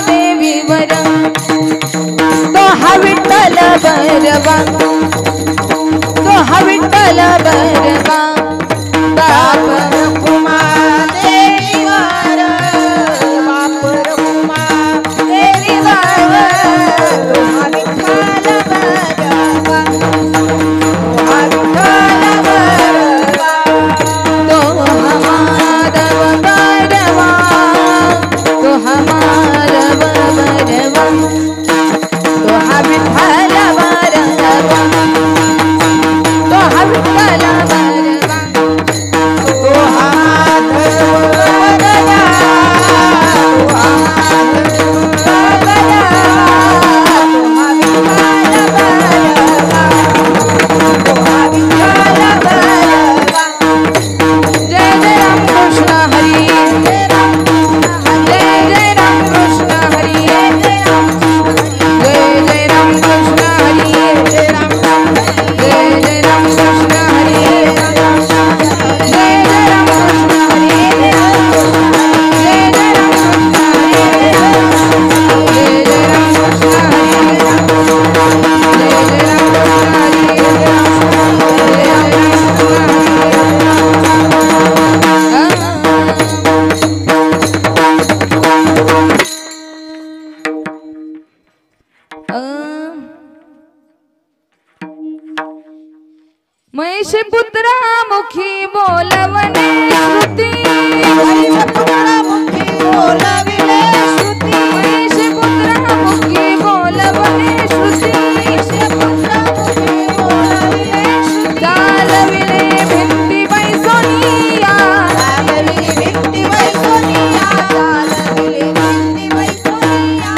देवीवर तो हा विठ्ठल बरवा तो हा विठ्ठल बरवा बाप रखुमा देवीवर बाप रखुमा देवीवर तो हा विठ्ठल बरवा हा विठ्ठल बरवा तो हा माधव बरवा तो हा माधव बरवा तो हा विठ्ठल बरवा तो हा विठ्ठल बरवा तो हा माधव बरवा तो हा माधव बरवा तो हा विठ्ठल बरवा तो हा विठ्ठल बरवा जय जय राम कृष्ण हरी जय राम जय जय राम कृष्ण हरी जय जय राम कृष्ण हरी जय राम जय जय राम कृष्ण हरी जय जय राम कृष्ण हरी जय जय राम कृष्ण हरी जय जय राम कृष्ण हरी जय जय राम कृष्ण हरी महेश पुत्रा मुखी बोलवणे श्रुती महेश पुत्रा मुखी बोलविले श्रुती महेश पुत्रा मुखी बोलवणे श्रुती महेश पुत्रा मुखी बोलविले श्रुती चालविले भिंती बैसोनिया चालविले भिंती बैसोनिया चालविले भिंती बैसोनिया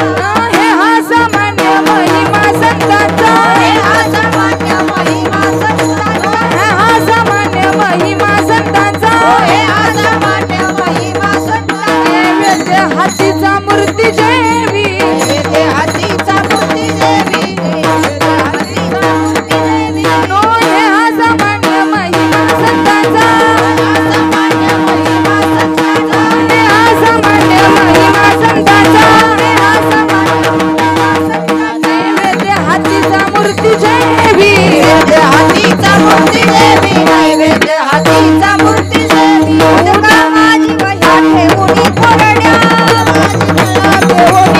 हे हा सामान्य महिमा संतांचा हे हा सामान्य महिमा संतांचा हे हा सामान्य महिमा संतांचा हे हा सामान्य महिमा संतांचा नैवेद्य हातीचा मूर्ती देवी नैवेद्य हातीचा मूर्ती देवी नैवेद्य हातीचा मूर्ती देवी नो हे हा सामान्य महिमा संतांचा सामान्य महिमा संतांचा हे हा सामान्य महिमा संतांचा हे हा सामान्य महिमा संतांचा नैवेद्य हातीचा मूर्ती देवी नैवेद्य हातीचा मूर्ती देवी नैवेद्य हातीचा मूर्ती देवी तुका माझी वह्या ठेवून कोरड्या माझी वह्या ठेवून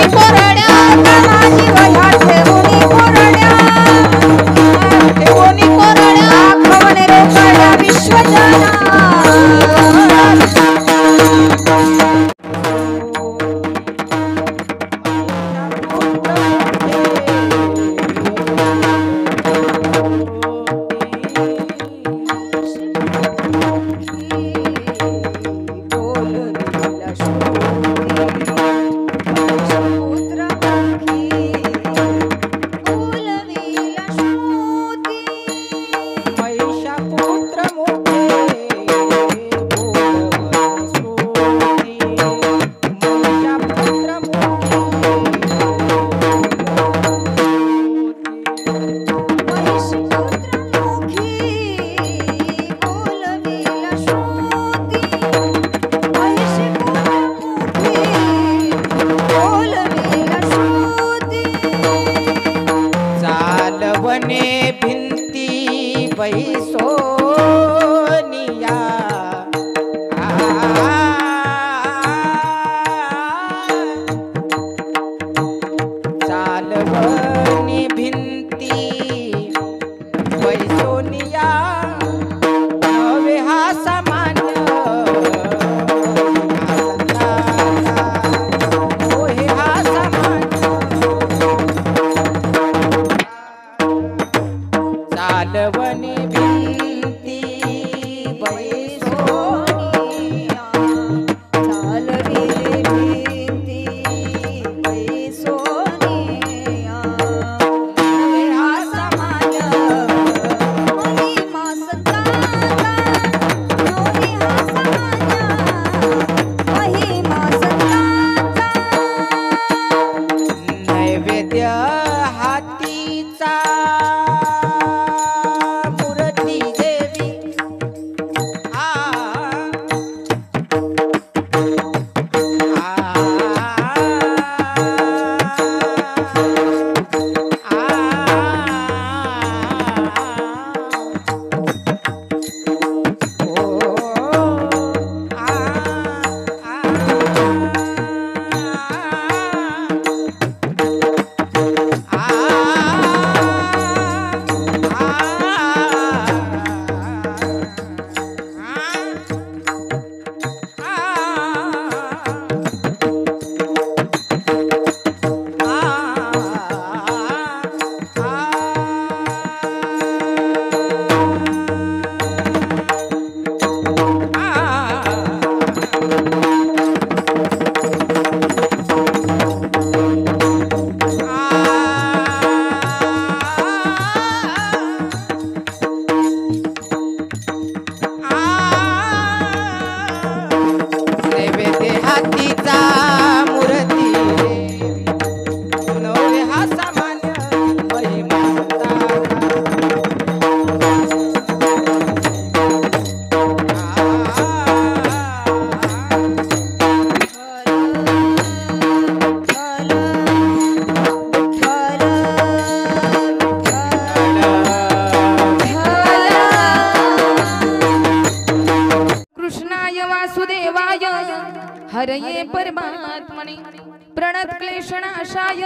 प्रणत क्लेशनाशाय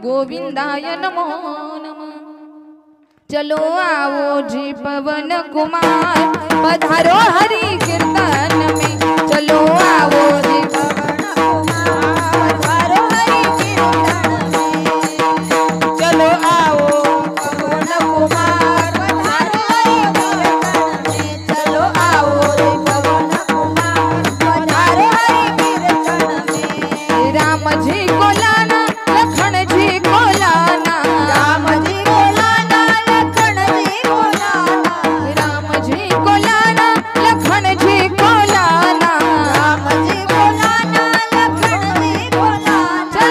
गोविंदाय नमो नमः। चलो आओ जी पवन कुमार पधारो हरि कीर्तन में। चलो आओ जी पवन कुमार पधारो हरि कीर्तन में। चलो आओ पवन कुमार पधारो हरि कीर्तन में। चलो आओ जी पवन कुमार पधारो हरि कीर्तन में। राम जी को लाना लखन जी को लाना। राम जी को लाना लखन जी को लाना। राम जी को लाना लखन जी को लाना। राम जी को लाना लखन जी को लाना।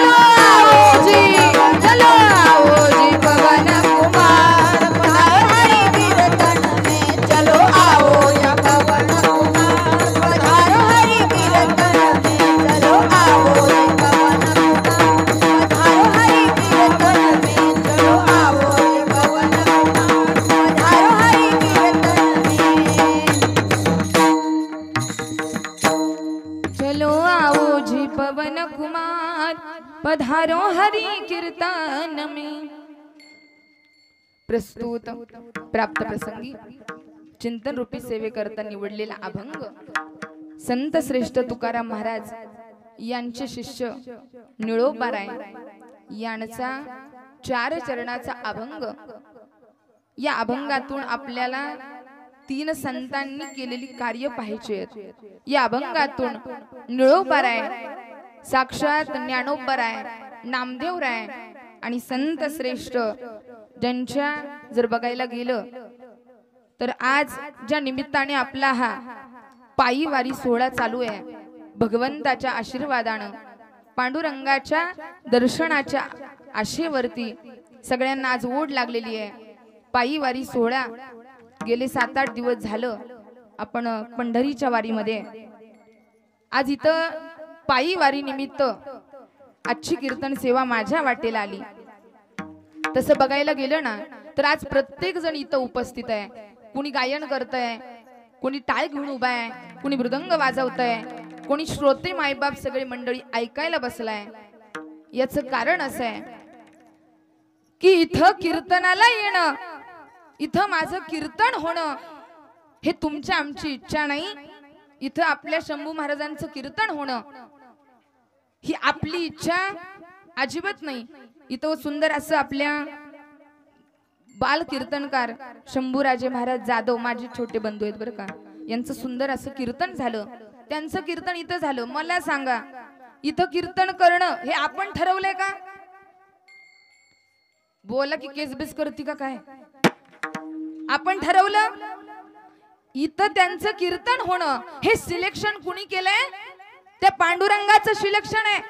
चलो आओ जी पवन कुमार पधारो हरि कीर्तन में। चलो आओ या पवन कुमार पधारो हरि कीर्तन में। चलो आओ या पवन कुमार पधारो हरि कीर्तन में। चलो आओ या पवन कुमार पधारो हरि कीर्तन में। चलो आओ जी पवन कुमार पधारो हरि कीर्तन में। प्रस्तुत प्राप्त प्रसंगी चिंतन रूपी सेवेकरता निवडलेला अभंग संत श्रेष्ठ तुकाराम महाराज यांचे शिष्य निळोबाराय यांचा 4 चरणाचा अभंग। या अभंगातून आपल्याला 3 संतांनी केलेली कार्य पाहायची आहेत। या अभंगातून निळोबाराय, साक्षात ज्ञानोबाराय, नामदेवराय आणि संत श्रेष्ठ ज्यांच्या जर बघायला गेलं तर आज ज्या निमित्ताने आपला हा पायी वारी सोहळा चालू आहे, भगवंताच्या आशीर्वादानं पांडुरंगाच्या दर्शनाच्या आशेवरती सगळ्यांना आज ओढ लागलेली आहे। पायी वारी सोहळा गेले 7-8 दिवस झालं आपण पंढरीच्या वारीमध्ये। आज इथं पायी वारी निमित्त आजची कीर्तन सेवा माझ्या वाटेला आली। तसं बघायला गेलं ना तर आज प्रत्येक जण इथं उपस्थित आहे। कोणी गायन करतंय, कोणी टाळ घेऊन उभा आहे, कोणी मृदंग वाजवतंय, कोणी श्रोते मायबाप सगळे मंडळी ऐकायला बसलाय। याचं कारण असं आहे की इथं कीर्तनाला येणं, इथं माझं कीर्तन होणं हे तुमच्या आमची इच्छा नाही। इथं आपल्या शंभू महाराजांचं कीर्तन होणं ही आपली इच्छा अजिबात नाही। इथं सुंदर असं आपल्या बाल कीर्तनकार शंभूराजे महाराज जाधव माझे छोटे बंधू आहेत बरं का, यांचं सुंदर असं कीर्तन झालं। त्यांचं कीर्तन इथं झालं। मला सांगा इथं कीर्तन करणं हे आपण ठरवलंय का? बोला की केसबेस करती का काय? आपण ठरवलं? इथं त्यांचं कीर्तन होणं हे सिलेक्शन कुणी केलंय? त्या पांडुरंगाचं सिलेक्शन आहे।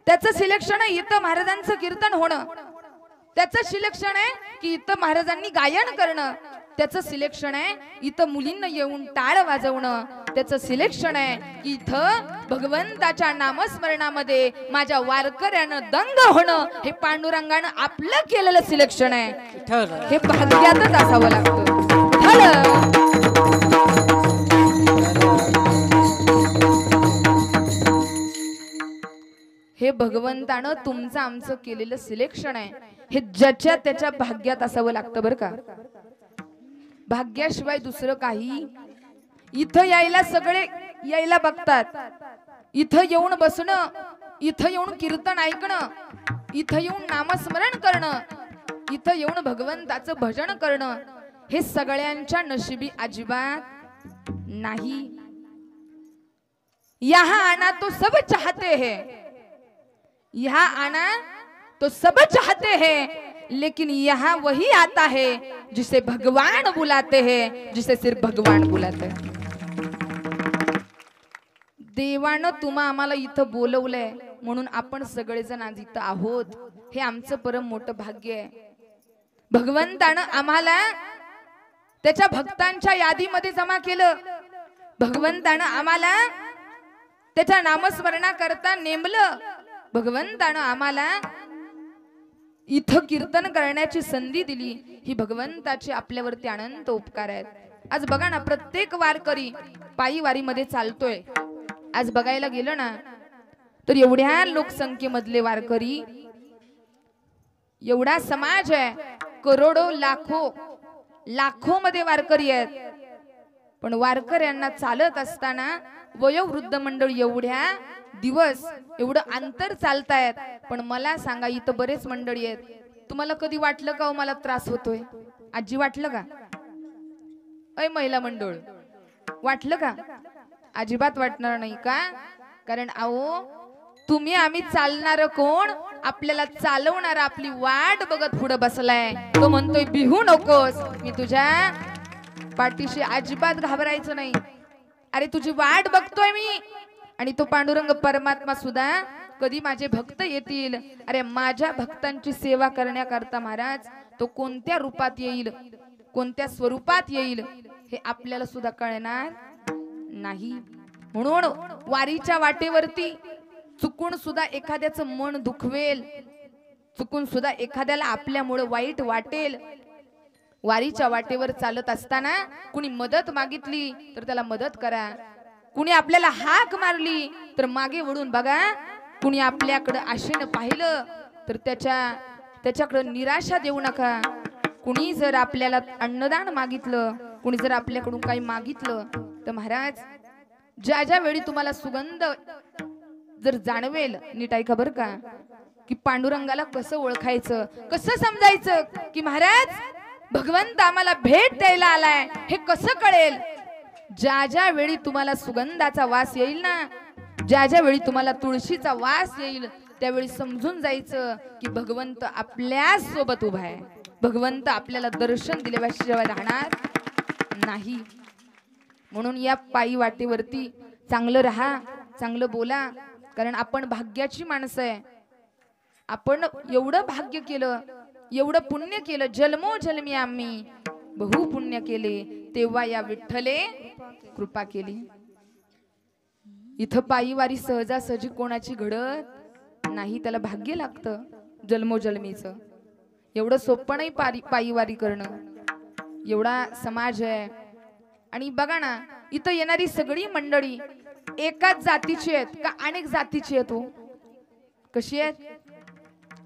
त्याचं सिलेक्शन आहे इथं महाराजांचं कीर्तन होणं। त्याचं सिलेक्शन आहे की इथं महाराजांनी गायन करणं। त्याचं सिलेक्शन आहे इथं मुलींना येऊन टाळ वाजवणं। त्याचं सिलेक्शन आहे की इथं भगवंताच्या नामस्मरणामध्ये माझ्या वारकऱ्यानं दंग होणं हे पांडुरंगानं आपलं केलेलं सिलेक्शन आहे। हे भाग्यातच असावं लागतं। हे भगवंतानं तुमचं आमचं केलेलं सिलेक्शन आहे। हे ज्याच्या त्याच्या भाग्यात असावं लागतं बरं का। भाग्याशिवाय दुसरं काही इथं यायला सगळे यायला बघतात। इथं येऊन बसणं, इथं येऊन कीर्तन ऐकणं, इथं येऊन नामस्मरण करणं, इथं येऊन भगवंताचं भजन करणं हे सगळ्यांच्या नशिबी अजिबात नाही। यहाँ आना तो सब चाहते हैं, यहाँ आना तो सब चाहते हैं, लेकिन यहाँ वही आता है जिसे भगवान बुलाते हैं, जिसे सिर्फ भगवान बुलाते हैं। देवानं तुम्हा आम्हाला इथं बोलवलंय म्हणून आपण सगळेजण आज इथं आहोत। हे आमचं परम मोठं भाग्य आहे। भगवंतानं आम्हाला त्याच्या भक्तांच्या यादीमध्ये जमा केलं। भगवंतानं आम्हाला त्याच्या नामस्मरणाकरता नेमलं। भगवंतानं आम्हाला इथं कीर्तन करण्याची संधी दिली। ही भगवंताचे आपल्यावरती अनंत उपकार आहेत। आज बघा ना प्रत्येक वारकरी पायी वारीमध्ये चालतोय। आज बघायला गेलं ना तर एवढ्या लोकसंख्येमधले वारकरी, एवढा समाज आहे, करोडो लाखो मध्ये वारकरी आहेत, पण वारकऱ्यांना चालत असताना वयोवृद्ध मंडळ एवढ्या दिवस एवढं अंतर चालतायत. पण मला सांगा, इथं बरेच मंडळी आहेत, तुम्हाला कधी वाटलं का मला त्रास होतोय? आजी वाटलं का? ऐ महिला मंडळ वाटलं का? अजिबात वाटणार नाही का? कारण अहो तुम्ही आम्ही चालणार कोण? आपल्याला चालवणार आपली वाट बघत पुढे बसलाय. तो म्हणतोय बिहू नकोस, मी तुझ्या पाठीशी अजिबात घाबरायचं नाही. अरे तुझी वाट बघतोय मी. आणि तो पांडुरंग परमात्मा सुद्धा कधी माझे भक्त येतील, अरे माझ्या भक्तांची सेवा करण्याकरता महाराज तो कोणत्या रूपात येईल, कोणत्या स्वरूपात येईल हे आपल्याला सुद्धा कळणार नाही. म्हणून वारीच्या वाटेवरती चुकून सुद्धा एखाद्याचं मन दुखवेल, चुकून सुद्धा एखाद्याला आपल्यामुळे वाईट वाटेल. वारीच्या वाटेवर चालत असताना कुणी मदत मागितली तर त्याला मदत करा. कुणी आपल्याला हाक मारली तर मागे वळून बघा. कुणी आपल्याकडे आशेने पाहिलं तर त्याच्याकडे निराशा देऊ नका. कुणी जर आपल्याला अन्नदान मागितलं, कुणी जर आपल्याकडून काही मागितलं तर महाराज ज्या वेळी तुम्हाला सुगंध जर जाणवेल, नीट ऐका बरं का, की पांडुरंगाला कसं ओळखायचं, कसं समजायचं की महाराज भगवंत आम्हाला भेट द्यायला आलाय हे कसं कळेल? ज्या वेळी तुम्हाला सुगंधाचा वास येईल ना, ज्या वेळी तुम्हाला तुळशीचा वास येईल, त्यावेळी समजून जायचं की भगवंत आपल्या सोबत उभा आहे. भगवंत आपल्याला दर्शन दिल्याशिवाय राहणार नाही. म्हणून या पायी वाटेवरती चांगलं राहा, चांगलं बोला, कारण आपण भाग्याची माणसं आहे. आपण एवढं भाग्य केलं, एवढं पुण्य केलं, जन्मोजन्मी आम्ही बहु पुण्य केले, तेव्हा या विठ्ठले कृपा केली. इथं पायी वारी सहजासहजी कोणाची घडत नाही, त्याला भाग्य लागतं जन्मोजन्मीचं. एवढं सोपं नाही पायी वारी करणं. एवढा समाज आहे. आणि बघा ना, इथं येणारी सगळी मंडळी एकाच जातीची आहेत का अनेक जातीची आहेत? कशी आहेत?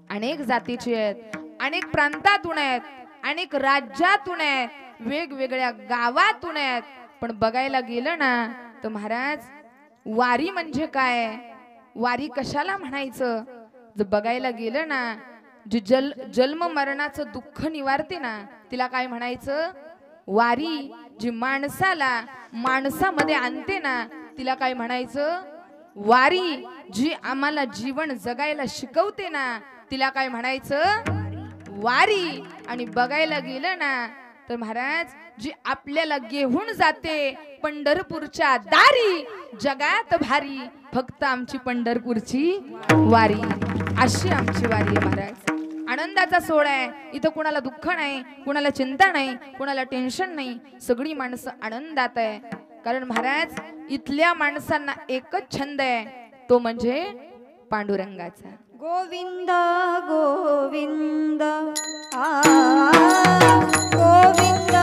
अनेक जातीची आहेत, अनेक प्रांतातून आहेत, अनेक राज्यातून आहेत, वेगवेगळ्या गावातून आहेत. पण बघायला गेलं ना तर महाराज वारी म्हणजे काय, वारी कशाला म्हणायचं? जर बघायला गेलं ना, जी जन्म मरणाचं दुःख निवारते ना तिला काय म्हणायचं? वारी. जी माणसाला माणसामध्ये आणते ना तिला काय म्हणायचं? वारी. जी आम्हाला जीवन जगायला शिकवते ना तिला काय म्हणायचं? वारी. आणि बघायला गेलं ना तर महाराज जी आपल्याला घेऊन जाते पंढरपूरच्या दारी, जगात भारी फक्त आमची पंढरपूरची वारी. अशी आमची वारी आहे महाराज. आनंदाचा सोहळा आहे. इथं कुणाला दुःख नाही, कुणाला चिंता नाही, कुणाला टेन्शन नाही. सगळी माणसं आनंदात आहे. कारण महाराज इथल्या माणसांना एकच छंद आहे, तो म्हणजे पांडुरंगाचा. गोविंद गोविंद गोविंद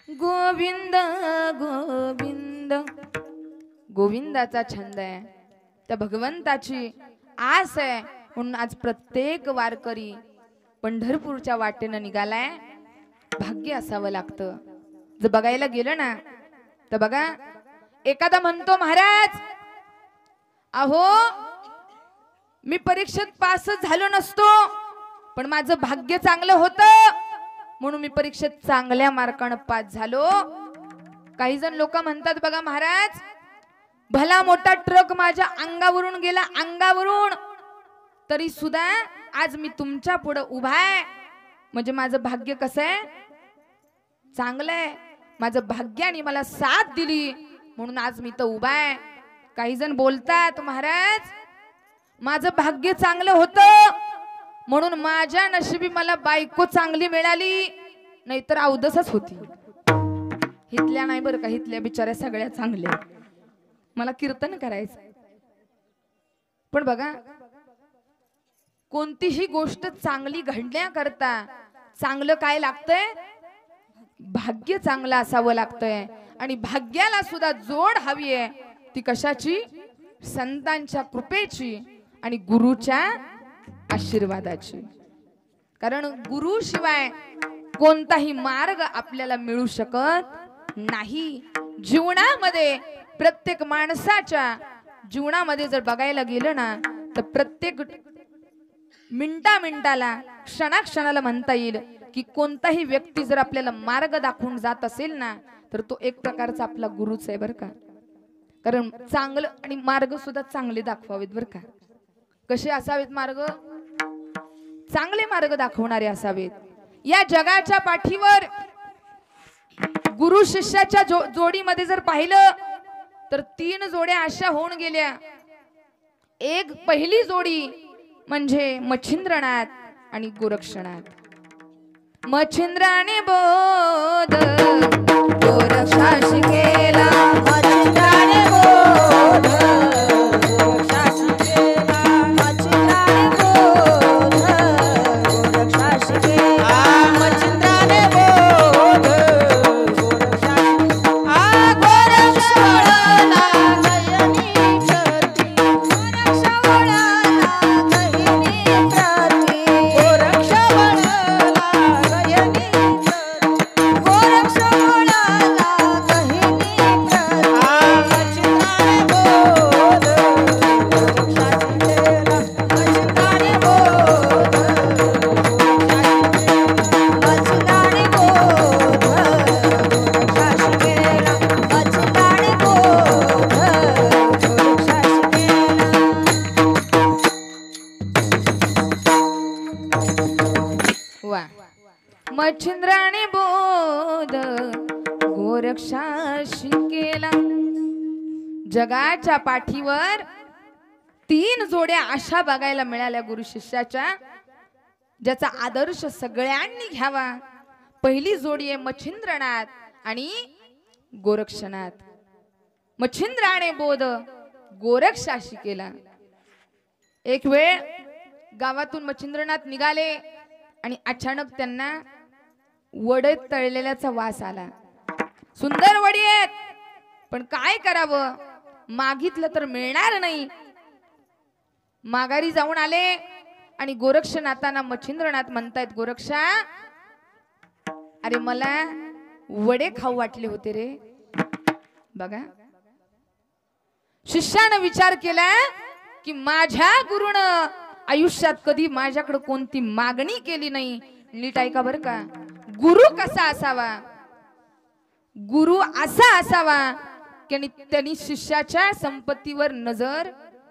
गोविंद गोविंद गोविंद गोविंदाचा छंद आहे, त्या भगवंताची आस आहे. म्हणून आज प्रत्येक वारकरी पंढरपूरच्या वाटेनं निघालाय. भाग्य असावं लागतं. जर बघायला गेलं ना तर बघा, एखादा म्हणतो महाराज अहो मी परीक्षेत पास झालो नसतो पण माझं भाग्य चांगलं होतं. म्हणून मी परीक्षेत चांगल्या मार्काने पास झालो. काही जण लोक म्हणतात बघा महाराज, भला मोठा ट्रक माझ्या अंगावरून गेला, अंगावरून, तरी सुद्धा आज मी तुमच्या पुढे उभा आहे. म्हणजे माझं भाग्य कसं आहे, चांगलं आहे. माझं भाग्याने मला साथ दिली म्हणून आज मी तर उभा आहे. काही जण बोलतात महाराज माझं भाग्य चांगलं होतं म्हणून माझ्या नशिबी मला बायको चांगली मिळाली, नाहीतर अवदसच होती. हितल्या नाही बरं का, हितल्या बिचाऱ्या सगळ्या चांगल्या. मला कीर्तन करायचं. पण बघा, कोणतीही गोष्ट चांगली घडण्याकरता चांगलं काय लागतंय, भाग्य चांगलं असावं लागतंय. आणि भाग्याला सुद्धा जोड हवी आहे. ती कशाची, संतांच्या कृपेची आणि गुरुच्या आशीर्वादाची. कारण गुरु शिवाय कोणताही मार्ग आपल्याला मिळू शकत नाही. जीवनामध्ये प्रत्येक माणसाच्या जीवनामध्ये जर बघायला गेलं ना, तर प्रत्येक मिनिटाला क्षणाक्षणाला म्हणता येईल की कोणताही व्यक्ती जर आपल्याला मार्ग दाखवून जात असेल ना, तर तो एक प्रकारचा आपला गुरुच आहे बरं का. कारण चांगलं आणि मार्ग सुद्धा चांगले दाखवावेत बरं का. कसे असावेत मार्ग, चांगले मार्ग दाखवणारे असावेत. या जगाच्या पाठीवर गुरु शिष्याच्या जोडीमध्ये जर पाहिलं तर 3 जोड्या अशा होऊन गेल्या. एक पहिली जोडी म्हणजे मच्छिंद्रनाथ आणि गोरक्षनाथ. मच्छिंद्राने बोध गोरक्षाशी केला, मच्छिंद्राने बोध गोरक्षाशी केला, मच्छिंद्राने बोध गोरक्षाशी केला, मच्छिंद्राने बोध गोरक्षाशी. गोरक्ष वळला गहिनी प्रती, गोरक्ष वळला गहिनी प्रती, गोरक्ष वळला गहिनी प्रती, गोरक्ष वळला गहिनी प्रती, मच्छिंद्राने बोध गोरक्षाशी केला, मच्छिंद्राने बोध मच्छिंद्राने बोध गोरक्षाशी केला, मच्छिंद्राने बोध गोरक्षाशी केला. वा. मच्छिंद्राने बोध गोरक्षाशी केला. जगाच्या पाठीवर 3 जोड्या अशा बघायला मिळाल्या गुरु शिष्याच्या, ज्याचा आदर्श सगळ्यांनी घ्यावा. पहिली जोडी आहे मच्छिंद्रनाथ आणि गोरक्षनाथ. मच्छिंद्राने बोध गोरक्षाशी केला. एक वेळ गावातून मच्छिंद्रनाथ निघाले आणि अचानक त्यांना वडे तळलेल्याचा वास आला. सुंदर वडी आहेत, पण काय करावं, मागितलं तर मिळणार नाही. माघारी जाऊन आले आणि गोरक्षनाथांना मच्छिंद्रनाथ म्हणतायत, गोरक्षा अरे मला वडे खाऊ वाटले होते रे. बघा, शिष्यानं विचार केला की माझ्या गुरुनं आयुष्यात कधी माझ्याकडे कोणती मागणी केली नाही. नीट ऐका बरं का, गुरु कसा असावा, गुरु असा असावा की त्यांनी शिष्याच्या संपत्तीवर नजर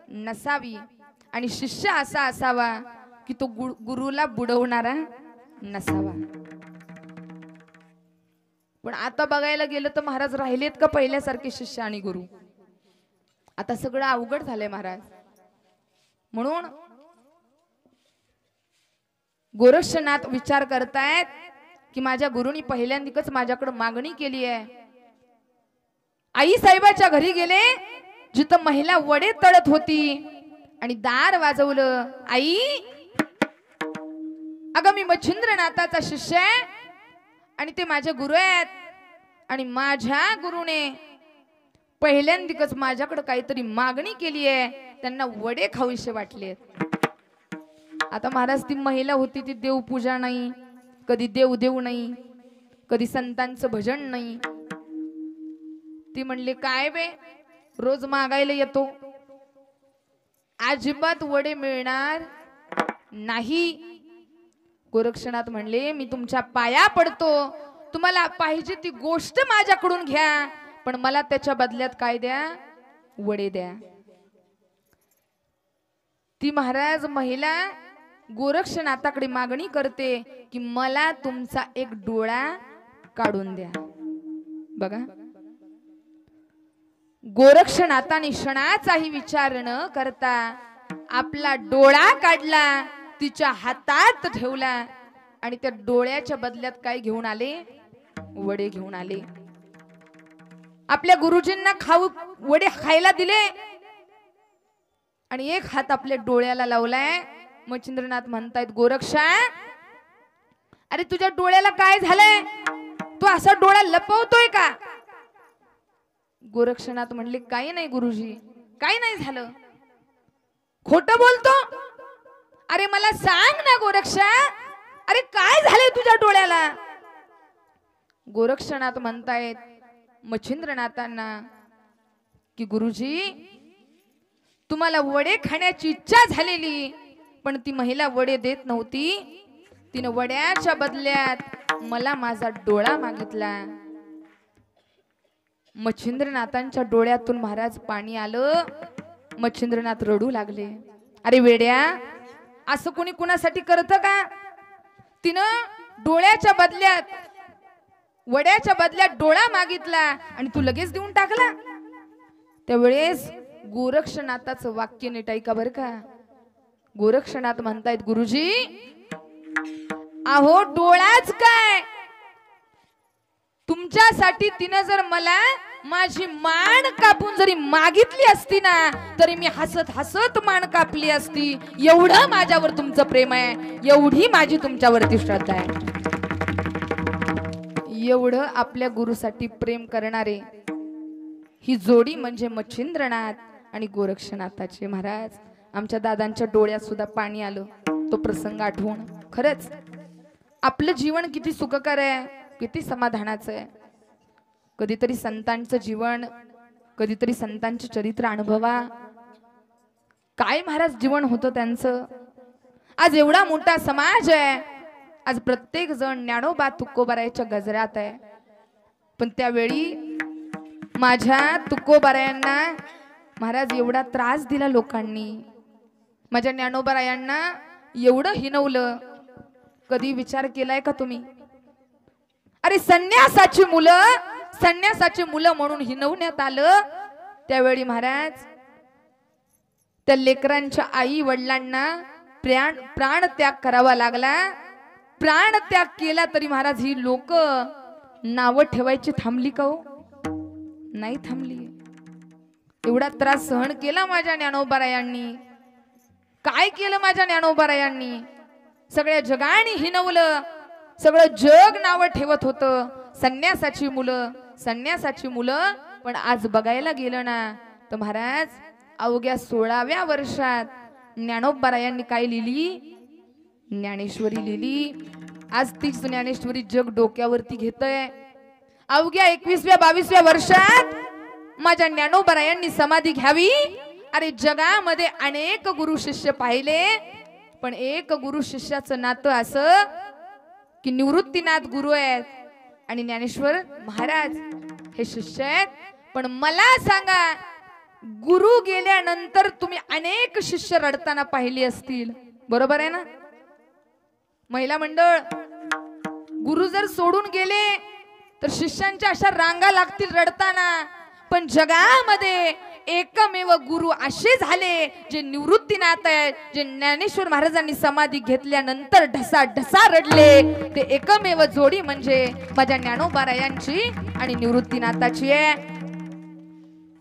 नसावी आणि शिष्य असा असावा की तो गुरुला बुडवणारा नसावा. पण आता बघायला गेलं तर महाराज राहिलेत का पहिल्यासारखे शिष्य आणि गुरु? आता सगळं अवघड झालंय महाराज. म्हणून गोरक्षनाथ विचार करतायत की माझ्या गुरुनी पहिल्यांदाच माझ्याकडे मागणी केली आहे. आई साहेबाच्या घरी गेले, जिथं महिला वडे तळत होती आणि दार वाजवलं. आई, अगं मी मच्छिंद्रनाथाचा शिष्य आहे आणि ते माझे गुरु आहेत आणि माझ्या गुरुने पहिल्यांदाच माझ्याकडे काहीतरी मागणी केली आहे, त्यांना वडे खाऊशे वाटले. आता महाराज ती महिला होती, ती देवपूजा नाही, कधी देव नाही, कधी संतांचं भजन नाही. ती म्हणली काय बे, रोज मागायला येतो, अजिबात वडे मिळणार नाही. गोरक्षनाथ म्हणले मी तुमच्या पाया पडतो, तुम्हाला पाहिजे ती गोष्ट माझ्याकडून घ्या, पण मला त्याच्या बदल्यात काय द्या? वडे द्या. ती महाराज महिला गोरक्षनाथाकडे मागणी करते की मला तुमचा एक डोळा काढून द्या. बघा, गोरक्षनाथाने क्षणाचाही विचार न करता आपला डोळा काढला, तिच्या हातात ठेवला आणि त्या डोळ्याच्या बदल्यात काय घेऊन आले? वडे घेऊन आले. आपल्या गुरुजींना वडे खायला दिले आणि एक हात आपल्या डोळ्याला लावलाय. मच्छिंद्रनाथ म्हणतायत, गोरक्षा, अरे तुझ्या डोळ्याला काय झालंय? तू असा डोळा लपवतोय का? गोरक्षनाथ म्हणले, काही नाही गुरुजी, काही नाही झालं. खोटं बोलतो? अरे मला सांग ना गोरक्षा, अरे काय झालंय तुझ्या डोळ्याला? गोरक्षनाथ म्हणतायत मच्छिंद्रनाथांना की गुरुजी, तुम्हाला वडे खाण्याची इच्छा झालेली, पण ती महिला वडे देत नव्हती. तिने वड्याच्या बदल्यात मला माझा डोळा मागितला. मच्छिंद्रनाथांच्या डोळ्यातून महाराज पाणी आलं. मच्छिंद्रनाथ रडू लागले. अरे वेड्या, असं कोणी कुणासाठी करतं का? तिनं डोळ्याच्या बदल्यात, वड्याच्या बदल्यात डोळा मागितला आणि तू लगेच देऊन टाकला. त्यावेळेस गोरक्षनाथाचं वाक्य नीट ऐका बरं का. गोरक्षनाथ म्हणतायत, गुरुजी, अहो डोळाच काय, तुमच्यासाठी तिनं जर मला माझी मान कापून जरी मागितली असती ना, तरी मी हसत हसत मान कापली असती. एवढं माझ्यावर तुमचं प्रेम आहे, एवढी माझी तुमच्यावरती श्रद्धा आहे. एवढं आपल्या गुरुसाठी प्रेम करणारे ही जोडी म्हणजे मच्छिंद्रनाथ आणि गोरक्षनाथाचे. महाराज, आमच्या दादांच्या डोळ्यात सुद्धा पाणी आलं तो प्रसंग आठवून. खरंच आपलं जीवन किती सुखकर आहे, किती समाधानाचं आहे. कधीतरी संतांचं जीवन, कधीतरी संतांचे चरित्र अनुभवा. काय महाराज जीवन होतं त्यांचं. आज एवढा मोठा समाज आहे, आज प्रत्येक जण ज्ञानोबा तुकोबारायाच्या गजरात आहे. पण त्यावेळी माझ्या तुकोबारायांना महाराज एवढा त्रास दिला लोकांनी, माझ्या ज्ञानोबारायांना एवढं हिनवलं. कधी विचार केलाय का तुम्ही? अरे संन्यासाची मुलं म्हणून हिनवण्यात आलं. त्यावेळी महाराज त्या लेकरांच्या आई वडिलांना प्राण त्याग करावा लागला. प्राण त्याग केला तरी महाराज ही लोक नाव ठेवायची थांबली का हो? नाही थांबली. एवढा त्रास सहन केला माझ्या ज्ञानोबारायांनी. काय केलं माझ्या ज्ञानोबारायांनी? सगळ्या जगाने हिनवलं. सगळं जग नाव ठेवत होतं संन्यासाची मुलं. पण आज बघायला गेलं ना तर महाराज अवघ्या 16व्या वर्षात ज्ञानोबारायांनी काय लिहिली? ज्ञानेश्वरी लिहिली. आज तीच ज्ञानेश्वरी जग डोक्यावरती घेतय. अवघ्या 21व्या-22व्या वर्षात माझ्या ज्ञानोबारायांनी समाधी घ्यावी. अरे जगामध्ये अनेक गुरु शिष्य पाहिले, पण एक गुरु शिष्याचं नातं असं की निवृत्तीनाथ गुरु आहेत आणि ज्ञानेश्वर महाराज हे शिष्य आहेत. पण मला सांगा, गुरु गेल्यानंतर तुम्ही अनेक शिष्य रडताना पाहिली असतील, बरोबर आहे ना? महिला मंडळ, गुरु जर सोडून गेले तर शिष्यांच्या अशा रांगा लागतील रडताना. पण जगामध्ये एकमेव गुरु असे झाले जे निवृत्तीनाथ आहेत, जे ज्ञानेश्वर महाराजांनी समाधी घेतल्यानंतर ढसा ढसा रडले. ते एकमेव जोडी म्हणजे माझ्या ज्ञानोबारायांची आणि निवृत्तीनाथाची आहे.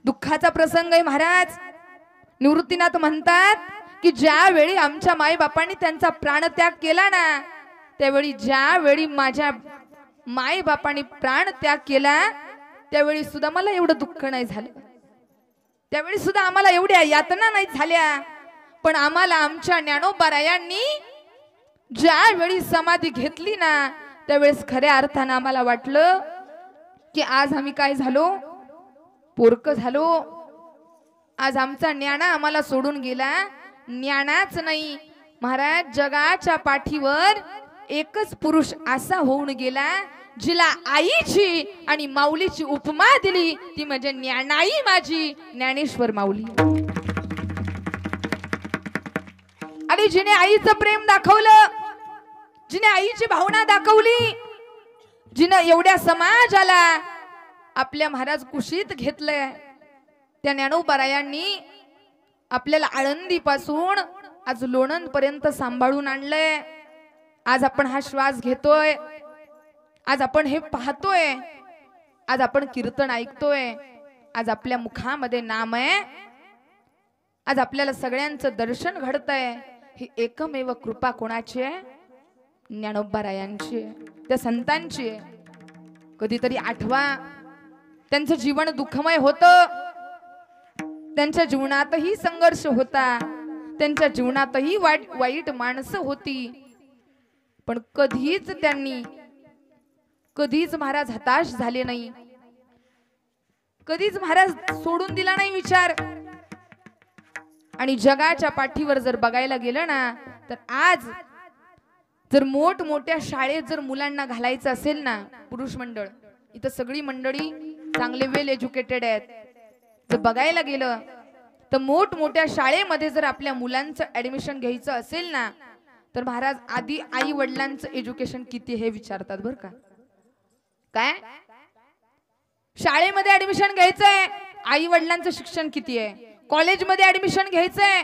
दुःखाचा प्रसंग आहे महाराज. निवृत्तीनाथ म्हणतात की ज्यावेळी आमच्या माईबापांनी त्यांचा प्राणत्याग केला ना, त्यावेळी ज्यावेळी माझ्या माईबापांनी प्राणत्याग केला त्यावेळी सुद्धा मला एवढं दुःख नाही झालं. त्यावेळी सुद्धा आम्हाला एवढ्या यातना नाही झाल्या. पण आम्हाला आमच्या ज्ञानोबारायांनी ज्यावेळी समाधी घेतली ना, त्यावेळेस खऱ्या अर्थानं आम्हाला वाटलं की आज आम्ही काय झालो? पोरक झालो. आज आमचा ज्ञाना आम्हाला सोडून गेला. ज्ञानाच नाही महाराज, जगाच्या पाठीवर एकच पुरुष असा होऊन गेला जिला आईची आणि माऊलीची उपमा दिली, ती म्हणजे ज्ञानाई माझी ज्ञानेश्वर माऊली. आणि जिने आईचं प्रेम दाखवलं, जिने आईची भावना दाखवली, जिने एवढ्या समाजाला आपल्या महाराज कुशीत घेतलंय, त्या ज्ञानोबारायांनी आपल्याला आळंदी पासून आज लोणंद पर्यंत सांभाळून आणलंय. आज आपण हा श्वास घेतोय, आज आपण हे पाहतोय, आज आपण कीर्तन ऐकतोय, आज आपल्या मुखामध्ये नाम आहे, आज आपल्याला सगळ्यांचं दर्शन घडतंय. ही एकमेव कृपा कोणाची आहे? ज्ञानोबारायांची आहे, त्या संतांची आहे. कधीतरी आठवा, त्यांचं जीवन दुःखमय होतं, त्यांच्या जीवनातही संघर्ष होता, त्यांच्या जीवनातही वाईट माणसं होती, पण कधीच महाराज हताश झाले नाही, कधीच महाराज सोडून दिला नाही विचार. आणि जगाच्या पाठीवर जर बघायला गेलं ना, तर आज जर मोठमोठ्या शाळेत जर मुलांना घालायचं असेल ना, पुरुष मंडळ, इथं सगळी मंडळी चांगले वेल एज्युकेटेड आहेत. जर बघायला गेलं तर मोठमोठ्या शाळेमध्ये जर आपल्या मुलांचं ऍडमिशन घ्यायचं असेल ना, तर महाराज आधी आई वडिलांचं एज्युकेशन किती हे विचारतात बरं का. काय शाळेमध्ये ऍडमिशन घ्यायचंय, आई वडिलांचं शिक्षण किती आहे. कॉलेजमध्ये ऍडमिशन घ्यायचंय,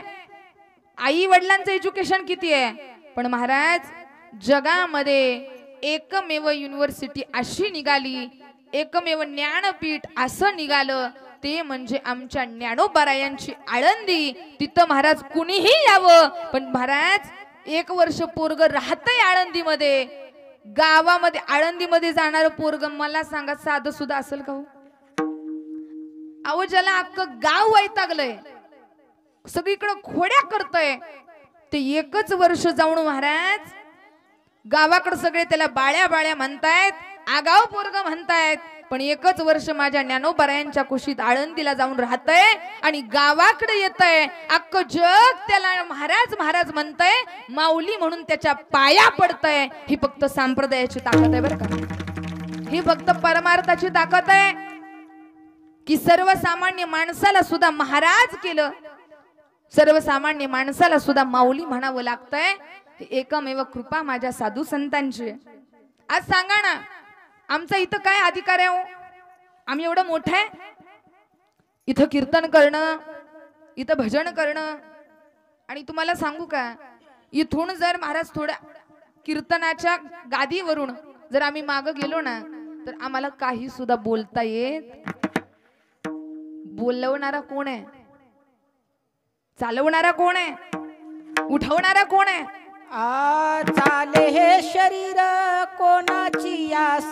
आई वडिलांचं एज्युकेशन किती आहे. पण महाराज जगामध्ये एकमेव युनिव्हर्सिटी अशी निघाली, एकमेव ज्ञानपीठ असं निघालं, ते म्हणजे आमच्या ज्ञानोबारायांची आळंदी. तिथं महाराज कुणीही यावं, पण महाराज 1 वर्ष पोरग राहतंय आळंदीमध्ये, गावामध्ये. आळंदीमध्ये जाणार पोरग मला सांगा साधं सुद्धा असेल का हो? अहो, ज्याला अख्खं गाव वैतागलंय, सगळीकडे खोड्या करतय, ते 1च वर्ष जाऊन महाराज गावाकडे सगळे त्याला बाळ्या बाळ्या म्हणतायत, आगाव पोरग म्हणतायत, पण 1च वर्ष माझ्या ज्ञानोबारायांच्या कुशीत आळंदीला जाऊन राहतय आणि गावाकडे येतय. अख्खं जग त्याला महाराज महाराज म्हणतय, माऊली म्हणून त्याच्या पाया पडतय. ही फक्त संप्रदायाची ताकद आहे बरं का. ही फक्त परमार्थाची ताकद आहे की सर्वसामान्य माणसाला सुद्धा महाराज केलं, सर्वसामान्य माणसाला सुद्धा माऊली म्हणावं लागतंय. एकमेव कृपा माझ्या साधू संतांची. आज सांगा ना, आमचा इथं काय अधिकार आहे हो? आम्ही एवढं मोठं आहे, इथं कीर्तन करणं, इथं भजन करणं. आणि तुम्हाला सांगू का, इथून जर महाराज थोड्या कीर्तनाच्या गादीवरून जर आम्ही मागे गेलो ना, तर आम्हाला काही सुद्धा बोलता येत. बोलवणारा कोण आहे? चालवणारा कोण आहे? उठवणारा कोण आहे? चाले हे शरीर कोणाची आस,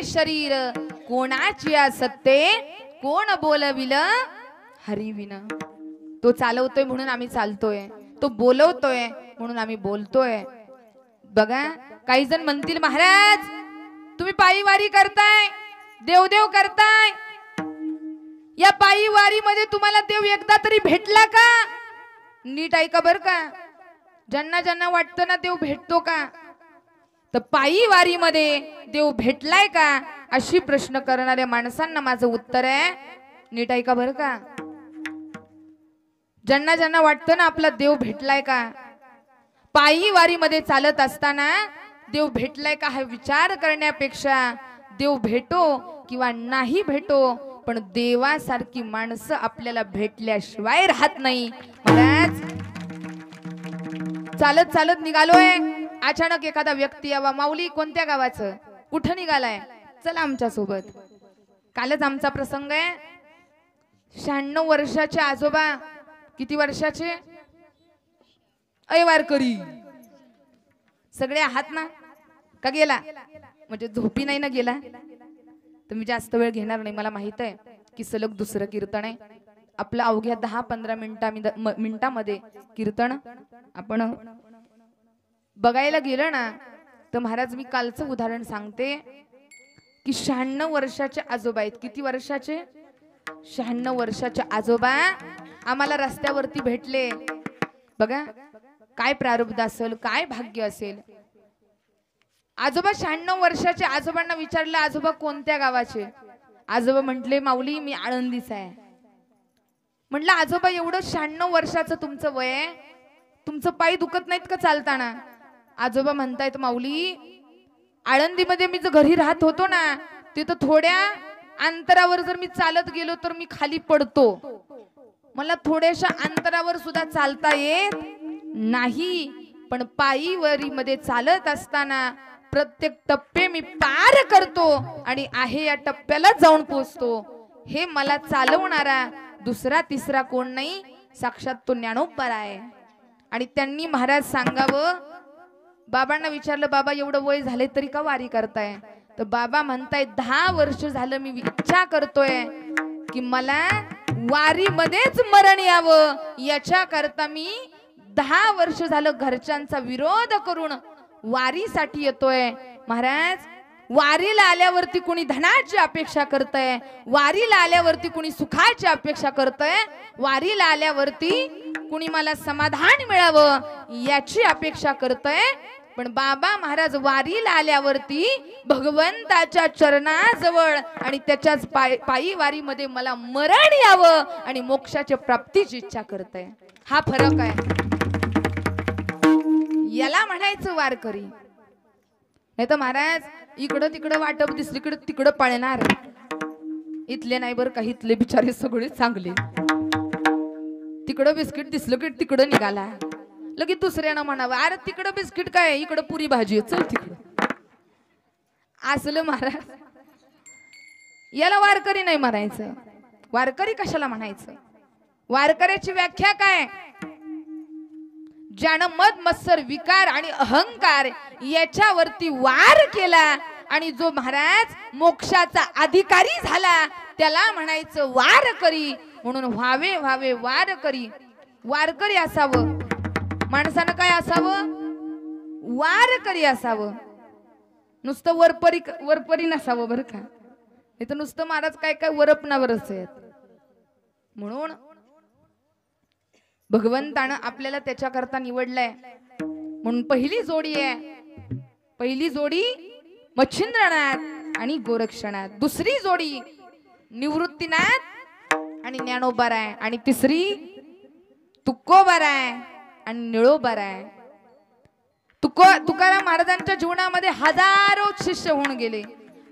शरीर कोणाची सत्ते, कोण बोलविल हरिविन. तो चालवतोय म्हणून आम्ही चालतोय, तो बोलवतोय म्हणून आम्ही बोलतोय. बघा, काही जण म्हणतील महाराज तुम्ही पायी वारी करताय, देवदेव करताय, या पायी वारी मध्ये तुम्हाला देव एकदा तरी भेटला का? नीट ऐका बर का, ज्यांना ज्यांना वाटतं ना देव भेटतो का, तर पायी वारी मध्ये देव भेटलाय का, अशी प्रश्न करणाऱ्या माणसांना माझं उत्तर आहे नीट ऐका बरं का. ज्यांना ज्यांना वाटतं ना आपला देव भेटलाय का, पायी वारीमध्ये चालत असताना देव भेटलाय का हा विचार करण्यापेक्षा देव भेटो किंवा नाही भेटो पण देवासारखी माणसं आपल्याला भेटल्याशिवाय राहत नाही. महाराज चालत चालत निघालोय, अचानक एखादा व्यक्ती यावा, माऊली कोणत्या गावाचं, कुठं निघालाय, चला आमच्या सोबत. कालच आमचा प्रसंग आहे. 96 वर्षाचे आजोबा, किती वर्षाचे, अय वारकरी सगळे आहात ना, का गेला, म्हणजे झोपी नाही ना गेला. तर मी जास्त वेळ घेणार नाही. मला माहित आहे की सलग दुसरं कीर्तन आहे आपलं. अवघ्या 10-15 मिनिटांमध्ये कीर्तन आपण बघायला गेलं ना तर महाराज मी कालचं उदाहरण सांगते की 96 वर्षाचे आजोबा आहेत. किती वर्षाचे, 96 वर्षाचे आजोबा आम्हाला रस्त्यावरती भेटले. बघा काय प्रारब्ध असेल, काय भाग्य असेल. आजोबा 96 वर्षाचे. आजोबांना विचारलं आजोबा कोणत्या गावाचे. आजोबा म्हटले माऊली मी आळंदीचा आहे. म्हटलं आजोबा एवढं 96 वर्षाचं तुमचं वय आहे, तुमचं पाय दुखत नाहीत का चालताना. आजोबा म्हणतायत माऊली आळंदीमध्ये मी जर घरी राहत होतो ना तिथं थोड्या अंतरावर जर मी चालत गेलो तर मी खाली पडतो. मला थोड्याशा अंतरावर सुद्धा चालता येत नाही, पण पायी वारीमध्ये चालत असताना प्रत्येक टप्पे मी पार करतो आणि आहे या टप्प्याला जाऊन पोहोचतो. हे मला चालवणारा दुसरा तिसरा कोण नाही, साक्षात तो ज्ञानोबा आहे. आणि त्यांनी महाराज सांगावं, बाबांना विचारलं बाबा एवढं वय झाले तरी का वारी करताय. तर बाबा म्हणताय 10 वर्ष झालं मी इच्छा करतोय की मला वारीमध्येच मरण यावं. याच्या करता मी 10 वर्ष झालं घरच्यांचा विरोध करून वारीसाठी येतोय. महाराज वारीला आल्यावरती कुणी धनाची अपेक्षा करतय, वारीला आल्यावरती कुणी सुखाची अपेक्षा करतय, वारीला आल्यावरती कुणी मला समाधान मिळावं याची अपेक्षा करतय. पण बाबा महाराज वारीला आल्यावरती भगवंताच्या चरणाजवळ आणि त्याच्याच पायी वारीमध्ये मला मरण यावं आणि मोक्षाच्या प्राप्तीची इच्छा करतय. हा फरक आहे. याला म्हणायचं वारकरी. नाही तर महाराज इकडं तिकडं वाटप दिसली इकडं तिकडं पळणार. इथले नाही बरं का, इथले बिचारे सगळे चांगले. तिकडं बिस्किट दिसलं की तिकडं निघाला, लगेच दुसऱ्यानं म्हणावं अरे तिकडं बिस्किट काय, इकडं पुरी भाजी चल तिकडं. असलं महाराज. याला वारकरी नाही म्हणायचं. वारकरी कशाला म्हणायचं. वारकऱ्याची व्याख्या काय, ज्यानं मद मत्सर विकार आणि अहंकार याच्यावरती वार केला आणि जो महाराज मोक्षाचा अधिकारी झाला त्याला म्हणायचं वारकरी. म्हणून व्हावे व्हावे वारकरी. वारकरी असावं. माणसानं काय असावं, वारकरी असावं. नुसतं वरपरी नसावं बरं का. नाही तर नुसतं महाराज काय काय वरपणावरच आहेत. म्हणून भगवंतानं आपल्याला त्याच्याकरता निवडलंय. म्हणून पहिली जोडी आहे, पहिली जोडी मच्छिंद्रनाथ आणि गोरक्षनाथ. दुसरी जोडी निवृत्तीनाथ आणि ज्ञानोबाराय आणि तिसरी तुकोबाराय आणि निळोबाराय. तुकाराम महाराजांच्या जीवनामध्ये हजारो शिष्य होऊन गेले,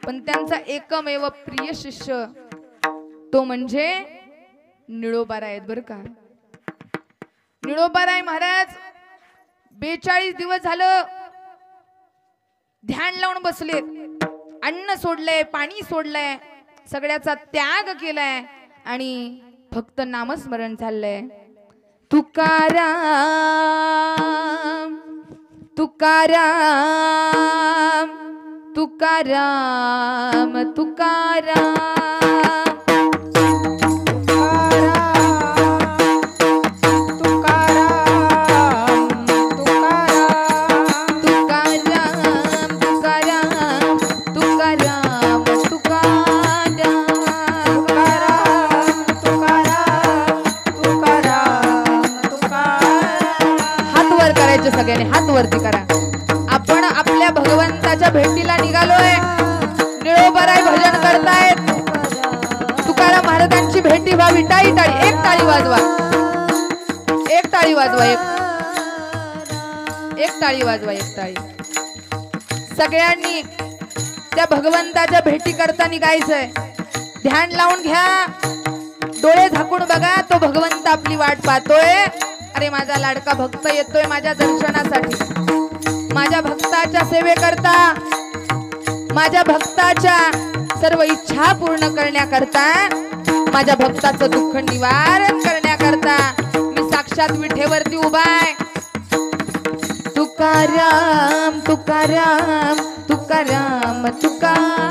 पण त्यांचा एकमेव प्रिय शिष्य तो म्हणजे निळोबाराय आहेत बरं का. निळोबाराय महाराज 42 दिवस झालं ध्यान लावून बसलेत. अन्न सोडलंय, पाणी सोडलंय, सगळ्याचा त्याग केलाय आणि फक्त नामस्मरण चाललंय. तुकाराम तुकाराम तुकाराम तुकाराम सगळ्यांनी हात वरती करा. आपण आपल्या भगवंताच्या भेटीला निघालोय. निळोबाराय भजन करतायत. तुकाराम महाराजांची भगवंताची भेटी व्हावी. टाळी टाळी, एक टाळी वाजवा, एक टाळी वाजवा, एक टाळी वाजवा, एक टाळी. सगळ्यांनी त्या भगवंताच्या भेटी करताना गायचंय. ध्यान लावून घ्या, डोळे झाकून बघा, तो भगवंत आपली वाट पाहतोय. अरे माझा लाडका भक्त येतोय माझ्या दर्शनासाठी, माझ्या भक्ताच्या सेवेकरता, माझ्या भक्ताच्या सर्व इच्छा पूर्ण करण्याकरता, माझ्या भक्ताचं दुःख निवारण करण्याकरता मी साक्षात विठेवरती उभाय. तुकाराम तुकाराम तुकाराम तुकाराम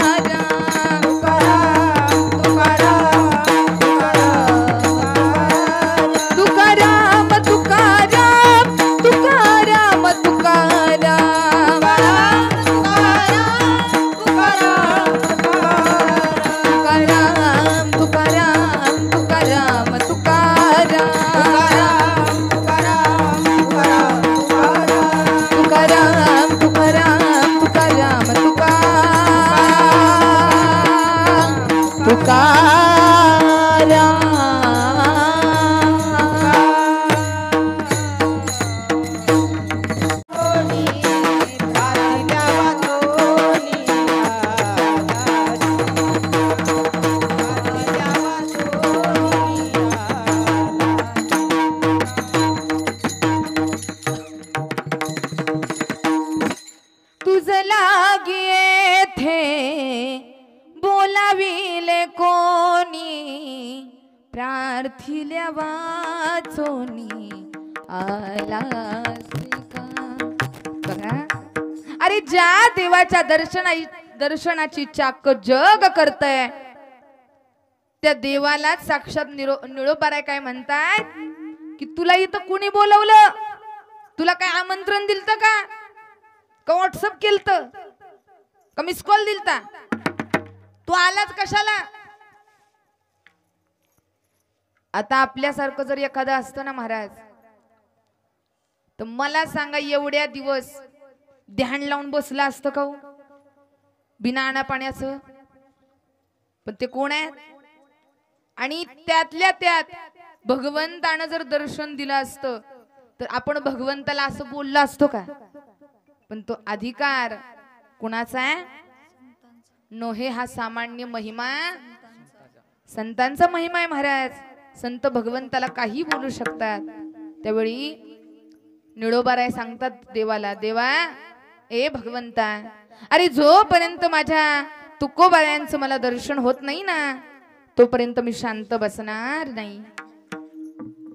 बोलाविले कोणी प्रार्थिल्या वाचोनी आलास का. बघा, अरे ज्या देवाच्या दर्शनाची चाक जग करतय त्या देवाला साक्षात निळोबाराय काय म्हणतात की तुला इथं कुणी बोलवलं, तुला काय आमंत्रण दिलत का व्हॉट्सअप केलत का मिस कॉल दिलता, तू आलाच कशाला. आता आपल्यासारखं जर एखादं असतं ना महाराज, तर मला सांगा एवढ्या दिवस ध्यान लावून बसला असतं का बिना आणा पाण्याचं. पण ते कोण आहे, आणि त्यातल्या त्यात भगवंतानं जर दर्शन दिलं असतं तर आपण भगवंताला असं बोललो असतो का. पण तो अधिकार कुणाचा आहे, नोहे हा सामान्य महिमा संतांचा महिमा आहे महाराज. संत भगवंताला काही बोलू शकतात. त्यावेळी निळोबाराय सांगतात देवाला, देवा ए भगवंता, अरे जोपर्यंत माझ्या तुकोबाऱ्यांचं मला दर्शन होत नाही ना तोपर्यंत मी शांत बसणार नाही.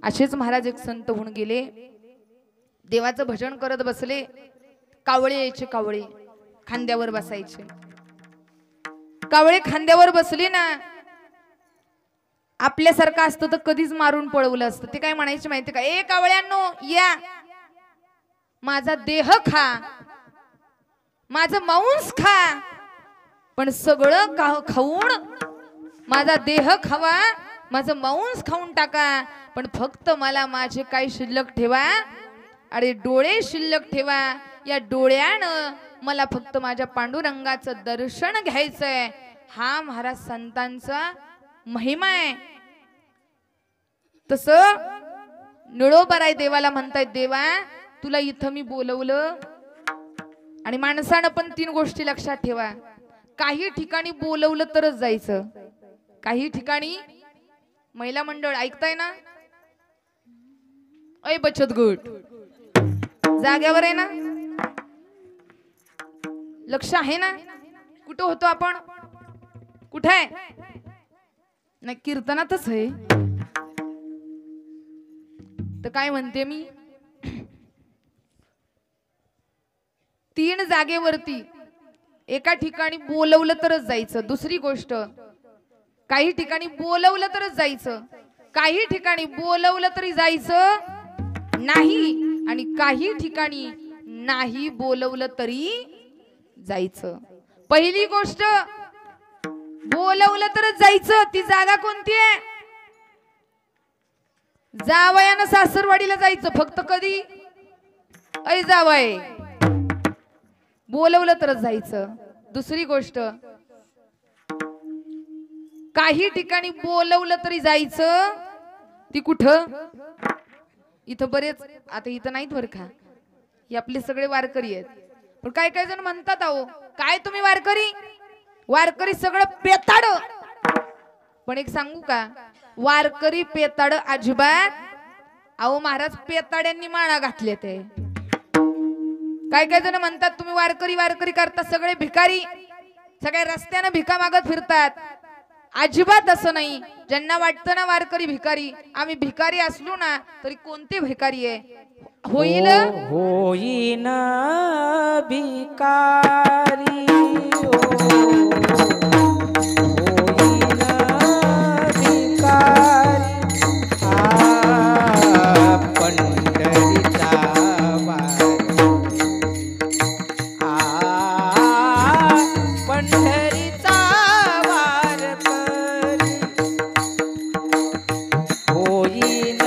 असेच महाराज एक संत होऊन गेले, देवाचं भजन करत बसले. कावळे यायचे, कावळे खांद्यावर बसायचे. कावळे खांद्यावर बसले ना, आपल्यासारखं असतं तर कधीच मारून पळवलं असतं. ते काय म्हणायचे माहिती का, ए कावळ्यांनो या, माझा देह खा, माझं मांस खा, पण सगळं खाऊन माझा देह खावा, माझं मांस खाऊन टाका, पण फक्त मला माझे काही शिल्लक ठेवा. अरे डोळे शिल्लक ठेवा, या डोळ्यानं मला फक्त माझ्या पांडुरंगाचं दर्शन घ्यायचंय. हा महाराज संतांचा महिमा आहे. तसं निळोबाराय देवाला म्हणतायत, देवा तुला इथं मी बोलवलं. आणि माणसानं पण 3 गोष्टी लक्षात ठेवा, काही ठिकाणी बोलवलं तरच जायचं, काही ठिकाणी महिला मंडळ ऐकताय ना, ऐ बचत गट जाग्यावर आहे ना, लक्ष आहे ना, कुठं होतो आपण, कुठे आहे नाही, कीर्तनातच आहे. तर काय म्हणते मी, 3 जागेवरती एका ठिकाणी बोलवलं तरच जायचं. दुसरी गोष्ट, काही ठिकाणी बोलवलं तरच जायचं, काही ठिकाणी बोलवलं तरी जायचं नाही, आणि काही ठिकाणी नाही बोलवलं तरी जायचं. पहिली गोष्ट, बोलवलं तरच जायचं. ती जागा कोणती आहे, जावयानं सासरवाडीला जायचं फक्त. कधी ऐ जावय, बोलवलं तरच जायचं. दुसरी गोष्ट, काही ठिकाणी बोलवलं तरी जायचं ती कुठं? इथं बरेच आता इथं नाहीत बरं का, हे आपले सगळे वारकरी आहेत. पण काय काय जण म्हणतात अहो काय तुम्ही वारकरी, वारकरी सगळं पेताड. पण एक सांगू का, वारकरी पेताड अजिबात. अहो महाराज पेताड्यांनी माळा घातले ते. काय काय जण म्हणतात तुम्ही वारकरी वारकरी करता सगळे भिकारी, सगळे रस्त्याने भिका मागत फिरतात. अजिबात असं नाही. ज्यांना वाटतं ना वारकरी भिकारी, आम्ही भिकारी असलो ना तरी कोणते भिकारी आहे, होईल होईन भिकारी होईन भिकारी पंढरीचा पंढरीचा वारकरी होईन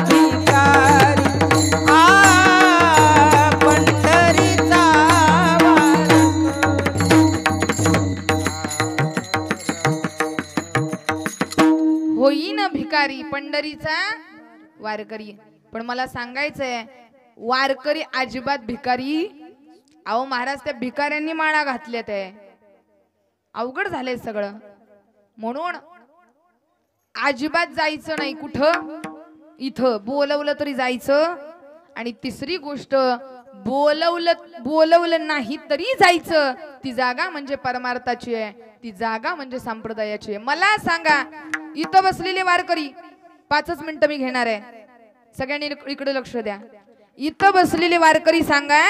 भिकारी पंढरीचा होईन भिकारी पंढरीचा वारकरी. पण मला सांगायचंय वारकरी अजिबात भिकारी. अहो महाराज त्या भिकाऱ्यांनी माळा घातल्यात आहे, अवघड झालंय सगळं. म्हणून अजिबात जायचं नाही कुठं, इथं बोलवलं तरी जायचं. आणि तिसरी गोष्ट, बोलवलं नाही तरी जायचं. ती जागा म्हणजे परमार्थाची आहे, ती जागा म्हणजे संप्रदायाची आहे. मला सांगा इथं बसलेले वारकरी, 5च मिनिटं मी घेणार आहे, सगळ्यांनी इकडे लक्ष द्या. इथं बसलेले वारकरी सांगा,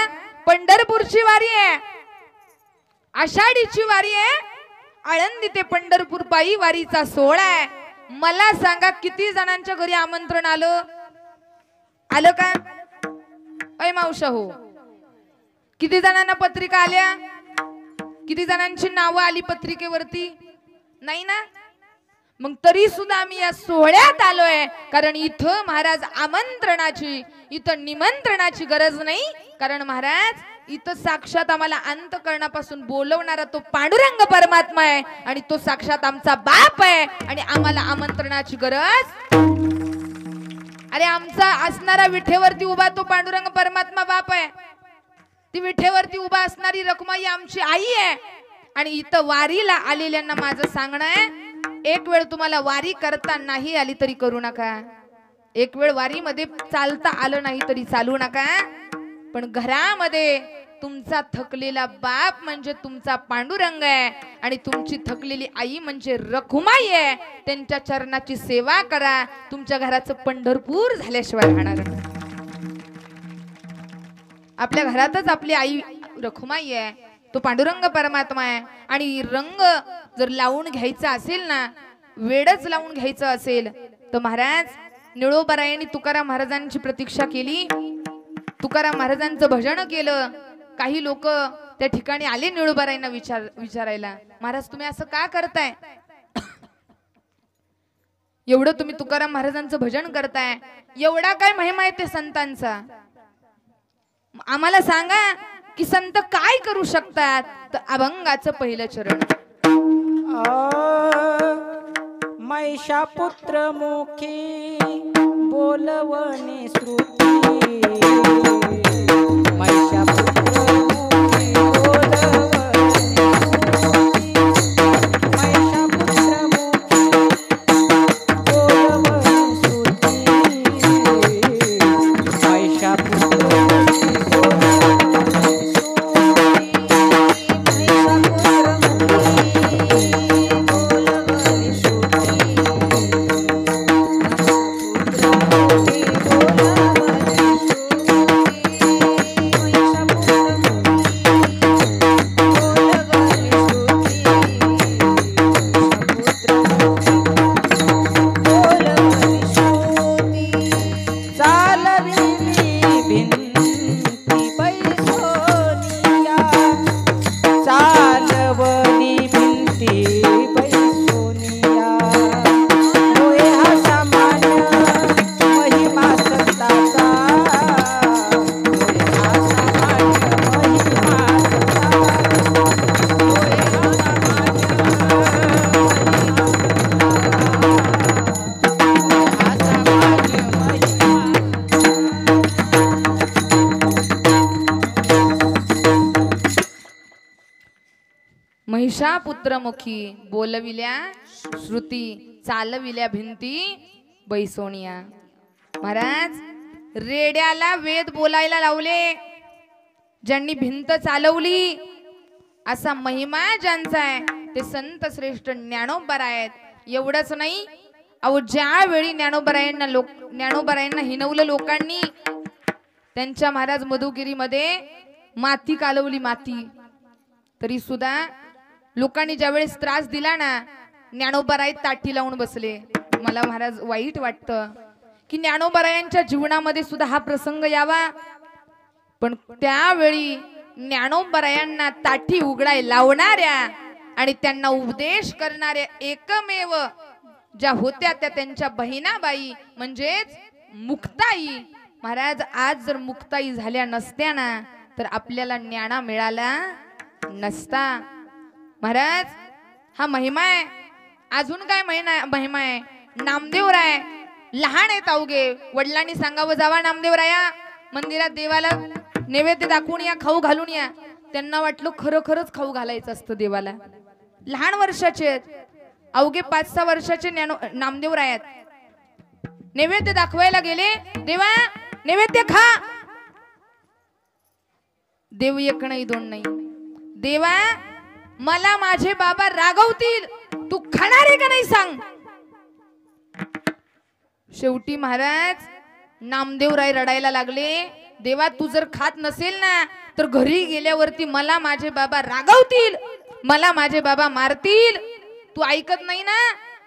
पंढरपूरची वारी आहे, आषाढीची वारी आहे, आळंदी ते पंढरपूर पायी वारीचा सोहळा आहे. मला सांगा किती जणांच्या घरी आमंत्रण आलं का? अय मावशा हो, किती जणांना पत्रिका आल्या? किती जणांची नावं आली पत्रिकेवरती? नाही ना. मग तरी सुद्धा आम्ही या सोहळ्यात आलोय, कारण इथं महाराज आमंत्रणाची, इथं निमंत्रणाची गरज नाही. कारण महाराज इथं साक्षात आम्हाला अंतःकरणापासून बोलवणारा तो पांडुरंग परमात्मा आहे, आणि तो साक्षात आमचा बाप आहे, आणि आम्हाला आमंत्रणाची गरज. अरे आमचा असणारा विठेवरती उभा तो पांडुरंग परमात्मा बाप आहे, ती विठेवरती उभा असणारी रखुमाई आमची आई आहे. आणि इथं वारीला आलेल्यांना माझं सांगणं आहे, एक वेळ तुम्हाला वारी करता नाही आली तरी करू नका, एक वेळ वारीमध्ये चालता आलं नाही तरी चालू नका. पण घरामध्ये तुमचा थकलेला बाप म्हणजे तुमचा पांडुरंग आहे, आणि तुमची थकलेली आई म्हणजे रखुमाई आहे. त्यांच्या चरणाची सेवा करा, तुमच्या घराचं पंढरपूर झाल्याशिवाय राहणार नाही. आपल्या घरातच आपली आई रखुमाई आहे, तो पांडुरंग परमात्मा आहे. आणि रंग जर लावून घ्यायचा असेल ना, वेडच लावून घ्यायचं असेल तर महाराज निळोबारायांनी तुकाराम महाराजांची प्रतीक्षा केली, तुकाराम महाराजांचं भजन केलं. काही लोक त्या ठिकाणी आले निळोबारायांना विचारायला, महाराज तुम्ही असं का करताय, एवढं तुम्ही तुकाराम महाराजांचं भजन करताय, एवढा काय महिमा आहे ते संतांचा, आम्हाला सांगा की संत काय करू शकतात. तर अभंगाचं पहिलं चरण, महिषा पुत्र मुखी बोलवणे श्रुती, महिषा पुत्र मुखी बोलवणे श्रुती, महिषा पुत्र मुखी बोलवणे श्रुती, महिषा पुत्र घोषा पुत्रमुखी बोलविल्या श्रुती चालविल्या भिंती बैसोनिया। महाराज रेड्याला वेद बोलायला लावले, ज्यांनी भिंत चालवली असा महिमा ज्यांचा आहे ते संत श्रेष्ठ ज्ञानोबा आहेत। एवढंच नाही, अहो ज्यावेळी ज्ञानोबरायांना हिनवलं लोकांनी, त्यांच्या महाराज मधुगिरीमध्ये माती कालवली माती, तरी सुद्धा लोकांनी ज्यावेळेस त्रास दिला ना, ज्ञानोबराय ताटी लावून बसले। मला महाराज वाईट वाटतं की ज्ञानोबरायांच्या जीवनामध्ये सुद्धा हा प्रसंग यावा, पण त्यावेळी ज्ञानोबरायांना ताठी उघडाय लावणाऱ्या आणि त्यांना उपदेश करणाऱ्या एकमेव ज्या होत्या त्या त्यांच्या बहिणाबाई म्हणजेच मुक्ताई। महाराज आज जर मुक्ताई झाल्या नसत्या ना तर आपल्याला ज्ञाना मिळाला नसता। महाराज हा महिमा आहे। अजून काय महिमा आहे? नामदेवराय लहान आहेत अवघे, वडिलांनी सांगावं जावा नामदेवराया मंदिरात देवाला नैवेद्य दाखवून या, खाऊ घालून या। त्यांना वाटलं खरंच खाऊ घालायचं असतं देवाला। लहान वर्षाचे आहेत, अवघे 5-6 वर्षाचे नामदेवराय आहेत। नैवेद्य दाखवायला गेले, देवा नैवेद्य खा। देव एक नाही दोन नाही, देवा मला माझे बाबा रागवतील, तू खाणार आहे का नाही सांग। शेवटी महाराज नामदेवराय रडायला लागले, देवा तू जर खात नसेल ना तर घरी गेल्यावरती मला माझे बाबा रागवतील, मला माझे बाबा मारतील। तू ऐकत नाही ना,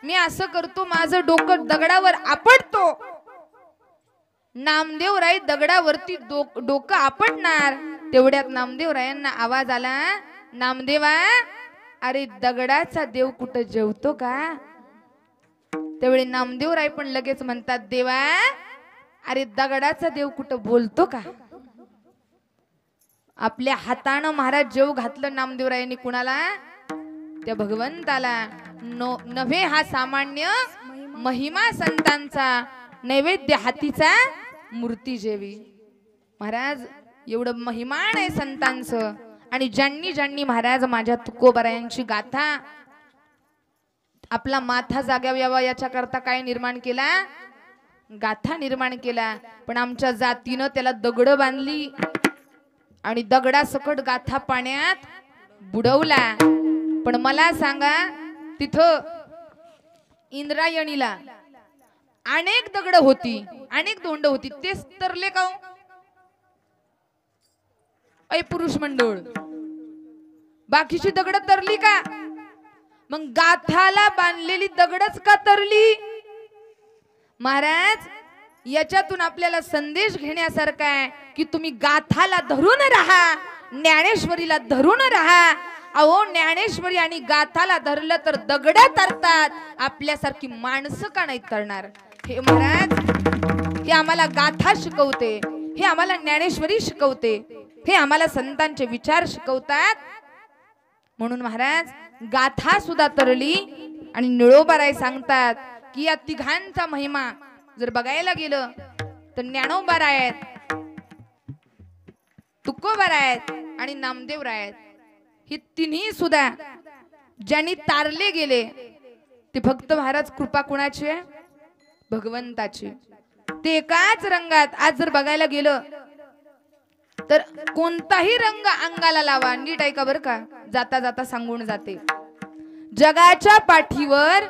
मी असं करतो माझं डोकं दगडावर आपटतो। नामदेवराय दगडावरती डोकं आपटणार, तेवढ्यात नामदेवरायांना आवाज आला, नामदेवा अरे दगडाचा देव कुठं जेवतो का? त्यावेळी नामदेवराय पण लगेच म्हणतात, देवा अरे दगडाचा देव कुठं बोलतो का? आपल्या हातानं महाराज जेव घातलं नामदेवरायांनी कुणाला? त्या भगवंताला। नव्हे हा सामान्य महिमा संतांचा, नैवेद्य हातीचा मूर्ती जेवी। महाराज एवढं महिमान आहे संतांचं। आणि ज्यांनी महाराज माझ्या तुकोबरायांची गाथा, आपला माथा जाग्यावर यावा याच्या करता काय निर्माण केला? गाथा निर्माण केला। पण आमच्या जातीनं त्याला दगड बांधली आणि दगडासकट गाथा पाण्यात बुडवला। पण मला सांगा, तिथं इंद्रायणीला अनेक दगड होती, अनेक दोंड होती, तेच तरले का? ऐ पुरुष मंडळ, बाकीची दगड तरली का? मग गाथाला बांधलेली दगडच का तरली? महाराज याच्यातून आपल्याला संदेश घेण्यासारखा आहे की तुम्ही गाथाला धरून राहा, ज्ञानेश्वरीला धरून राहा। अहो ज्ञानेश्वरी आणि गाथाला धरलं तर दगड तरतात, आपल्यासारखी माणसं का नाही तरणार? हे महाराज हे आम्हाला गाथा शिकवते, हे आम्हाला ज्ञानेश्वरी शिकवते, हे आम्हाला संतांचे विचार शिकवतात। म्हणून महाराज गाथा सुद्धा तरली। आणि निळोबाराय सांगतात की या तिघांचा महिमा जर बघायला गेलं तर ज्ञानोबाराय आहेत, तुकोबाराय आहेत आणि नामदेवराय आहेत। ही तिन्ही सुद्धा ज्यांनी तारले गेले ते फक्त महाराज कृपा कुणाची आहे? भगवंताची। ते एकाच रंगात आज जर बघायला गेलं तर कोणताही रंग अंगाला लावा, नीट ऐका बरं का, जाता जाता सांगून जाते, जगाच्या पाठीवर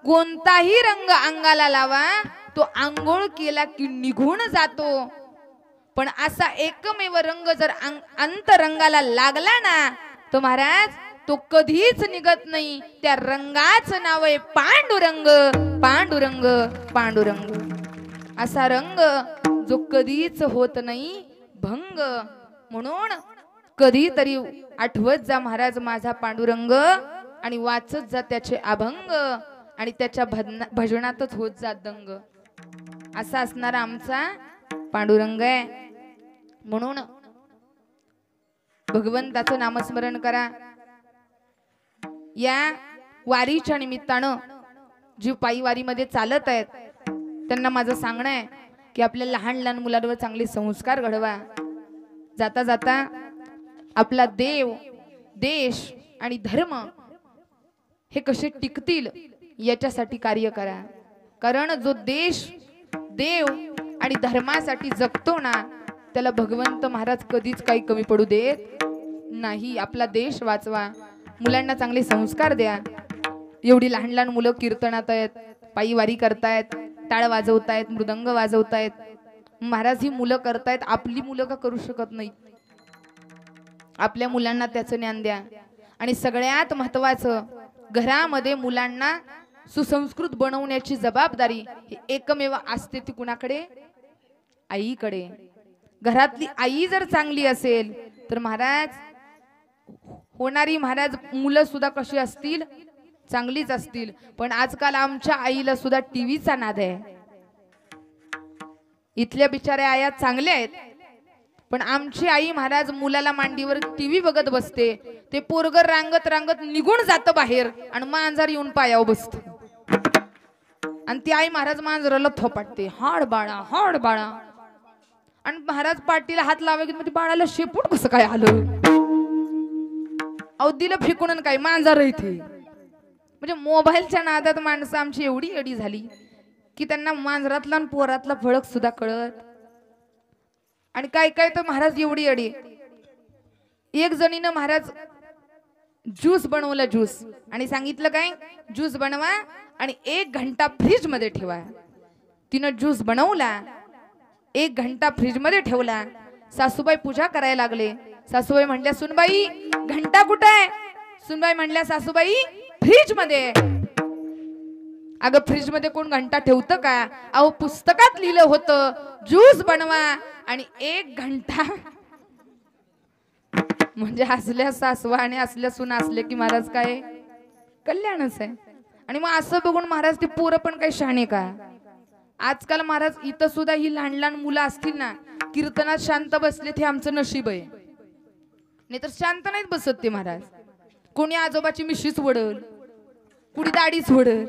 कोणताही रंग अंगाला लावा तो आंघोळ केला की निघून जातो। पण असा एकमेव रंग जर अंतरंगाला लागला ना तो महाराज तो कधीच निघत नाही। त्या रंगाचं नाव आहे पांडुरंग, पांडुरंग, पांडुरंग। असा रंग जो कधीच होत नाही भंग। म्हणून कधीतरी आठवत जा महाराज माझा पांडुरंग आणि वाचत जा त्याचे अभंग आणि त्याच्या भजनातच होत जा दंग। असा असणारा आमचा पांडुरंग आहे। म्हणून भगवंताचं नामस्मरण करा। या वारीच्या निमित्तानं जी पायी वारीमध्ये चालत आहेत त्यांना माझं सांगणं आहे की आपल्या लहान लहान मुलांवर चांगले संस्कार घडवा। जाता जाता आपला देव, देश आणि धर्म हे कसे टिकतील याच्यासाठी कार्य करा. कारण जो देश देव आणि धर्मासाठी जगतो ना त्याला भगवंत महाराज कधीच काही कमी पडू देत नाही. आपला देश वाचवा, मुलांना चांगले संस्कार द्या. एवढी लहान लहान मुलं कीर्तनात आहेत, पायी वारी करतायत, टाळ वाजवतायत, मृदंग वाजवतायत. महाराज ही मुलं करतायत, आपली मुलं का करू शकत नाही? आपल्या मुलांना त्याचं ज्ञान द्या. आणि सगळ्यात महत्वाचं, घरामध्ये मुलांना सुसंस्कृत बनवण्याची जबाबदारी ही एकमेव असते ती कुणाकडे? आईकडे. घरातली आई जर चांगली असेल तर महाराज होणारी महाराज मुलं सुद्धा कशी असतील? चांगलीच असतील. पण आजकाल आमच्या आईला सुद्धा टीव्हीचा नाद आहे. इथल्या बिचाऱ्या आया चांगल्या आहेत, पण आमची आई महाराज मुलाला मांडीवर टीव्ही बघत बसते. ते पोरग रांगत रांगत निघून जातं बाहेर आणि मांजर येऊन पायावर बसत. आणि ती आई महाराज मांजराला थोपाटते, हाड बाळा हाड बाळा. आणि महाराज पाठीला हात लावाय म्हणजे बाळाला शेपूट कसं काय आलं? अहो दिलं फेकून काय, मांजर इथे. म्हणजे मोबाईलच्या नादात माणसं आमची एवढी एडी झाली की त्यांना मांजरातला आणि पोरातला फरक सुद्धा कळत. आणि काय काय तर महाराज एवढी एडी. एक जणीनं महाराज ज्यूस बनवला, ज्यूस, आणि सांगितलं काय, ज्यूस बनवा आणि 1 घंटा फ्रीज मध्ये ठेवा. तिनं ज्यूस बनवला, 1 घंटा फ्रीज मध्ये ठेवला. सासूबाई पूजा करायला लागले. सासूबाई म्हणल्या, सुनबाई घंटा कुठे आहे? सुनबाई म्हणल्या, सासूबाई फ्रीज मध्ये. अगं फ्रीज मध्ये कोण घंटा ठेवतं का? अहो पुस्तकात लिहिलं होतं ज्यूस बनवा आणि 1 घंटा. म्हणजे असल्या सासवा आणि असल्या सुना असले की महाराज काय कल्याणच आहे. आणि मग असं बघून महाराज ते पोरं पण काही शहाणे का? आजकाल महाराज इथं सुद्धा ही लहान लहान मुलं असतील ना, कीर्तनात शांत बसले ते आमचं नशीब आहे. नाही तर शांत नाहीत बसत ते महाराज. कोणी आजोबाची मिशीच वडल, कुणी दाढीच वडल.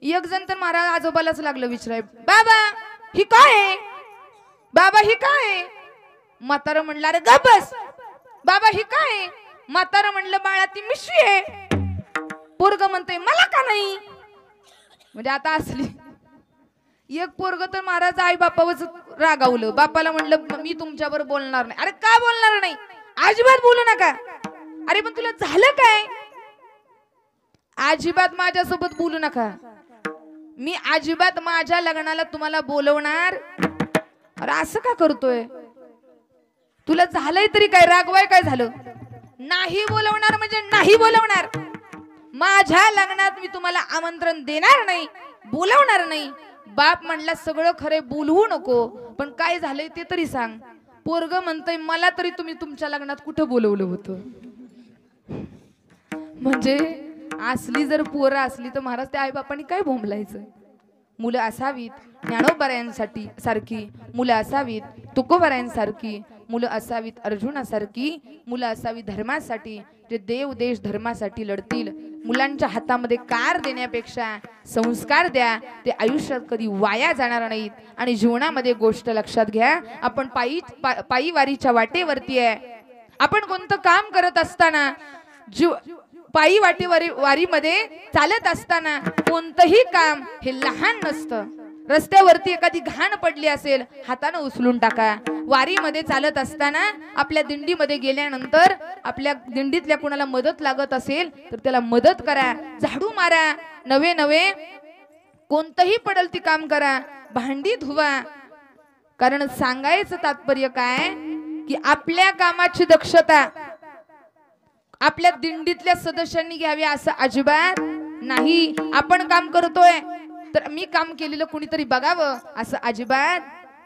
एक जण तर महाराज आजोबालाच लागलं विचाराय, बाबा ही काय आहे? बाबा ही काय आहे? म्हातारं म्हणलं, अरे गप बस. बाबा ही काय आहे? म्हातारं म्हणलं, बाळा ती मिशी आहे. पोरग म्हणतोय, मला का नाही? म्हणजे आता असली एक पोरग तर महाराज आई बापावरच रागावलं. बापाला म्हणलं, मी तुमच्यावर बोलणार नाही. अरे का बोलणार नाही? अजिबात बोलू नका. अरे पण तुला झालं काय? अजिबात माझ्यासोबत बोलू नका. मी अजिबात माझ्या लग्नाला तुम्हाला बोलवणार. अरे असं का करतोय? तुला झालंय तरी काय? रागवाय काय झालं? नाही बोलवणार म्हणजे नाही बोलवणार. माझ्या लग्नात मी तुम्हाला आमंत्रण देणार नाही, बोलवणार नाही. बाप म्हणला, सगळं खरे बोलवू नको, पण काय झालंय ते तरी सांग. पोरग म्हणतोय, मला तरी तुम्ही तुमच्या लग्नात कुठं बोलवलं होतं? म्हणजे असली जर पोरं असली तर महाराज त्या आई बापांनी काय बोंबलायचं? मुलं असावीत ज्ञानोबारायांसाठी सारखी, मुलं असावीत तुकोबारायांसारखी, मुलं असावीत अर्जुनासारखी, मुलं असावी धर्मासाठी, जे देव देश धर्मासाठी लढतील. मुलांच्या हातामध्ये कार देण्यापेक्षा संस्कार द्या, ते आयुष्यात कधी वाया जाणार नाहीत. आणि जीवनामध्ये गोष्ट लक्षात घ्या, आपण पायी वारीच्या वाटेवरती आहे. आपण कोणतं काम करत असताना, पायी वारीमध्ये चालत असताना कोणतंही काम हे लहान नसतं. रस्त्यावरती एखादी घाण पडली असेल, हाताने उचलून टाका. वारीमध्ये चालत असताना, आपल्या दिंडीमध्ये गेल्यानंतर आपल्या दिंडीतल्या कोणाला मदत लागत असेल तर त्याला मदत करा, झाडू मारा, नवे नवे कोणतंही पडल ती काम करा, भांडी धुवा. कारण सांगायचं तात्पर्य काय की आपल्या कामाची दक्षता आपल्या दिंडीतल्या सदस्यांनी घ्यावी असं अजिबात नाही. आपण काम करतोय तर मी काम केलेलं कोणीतरी बघावं असं अजिबात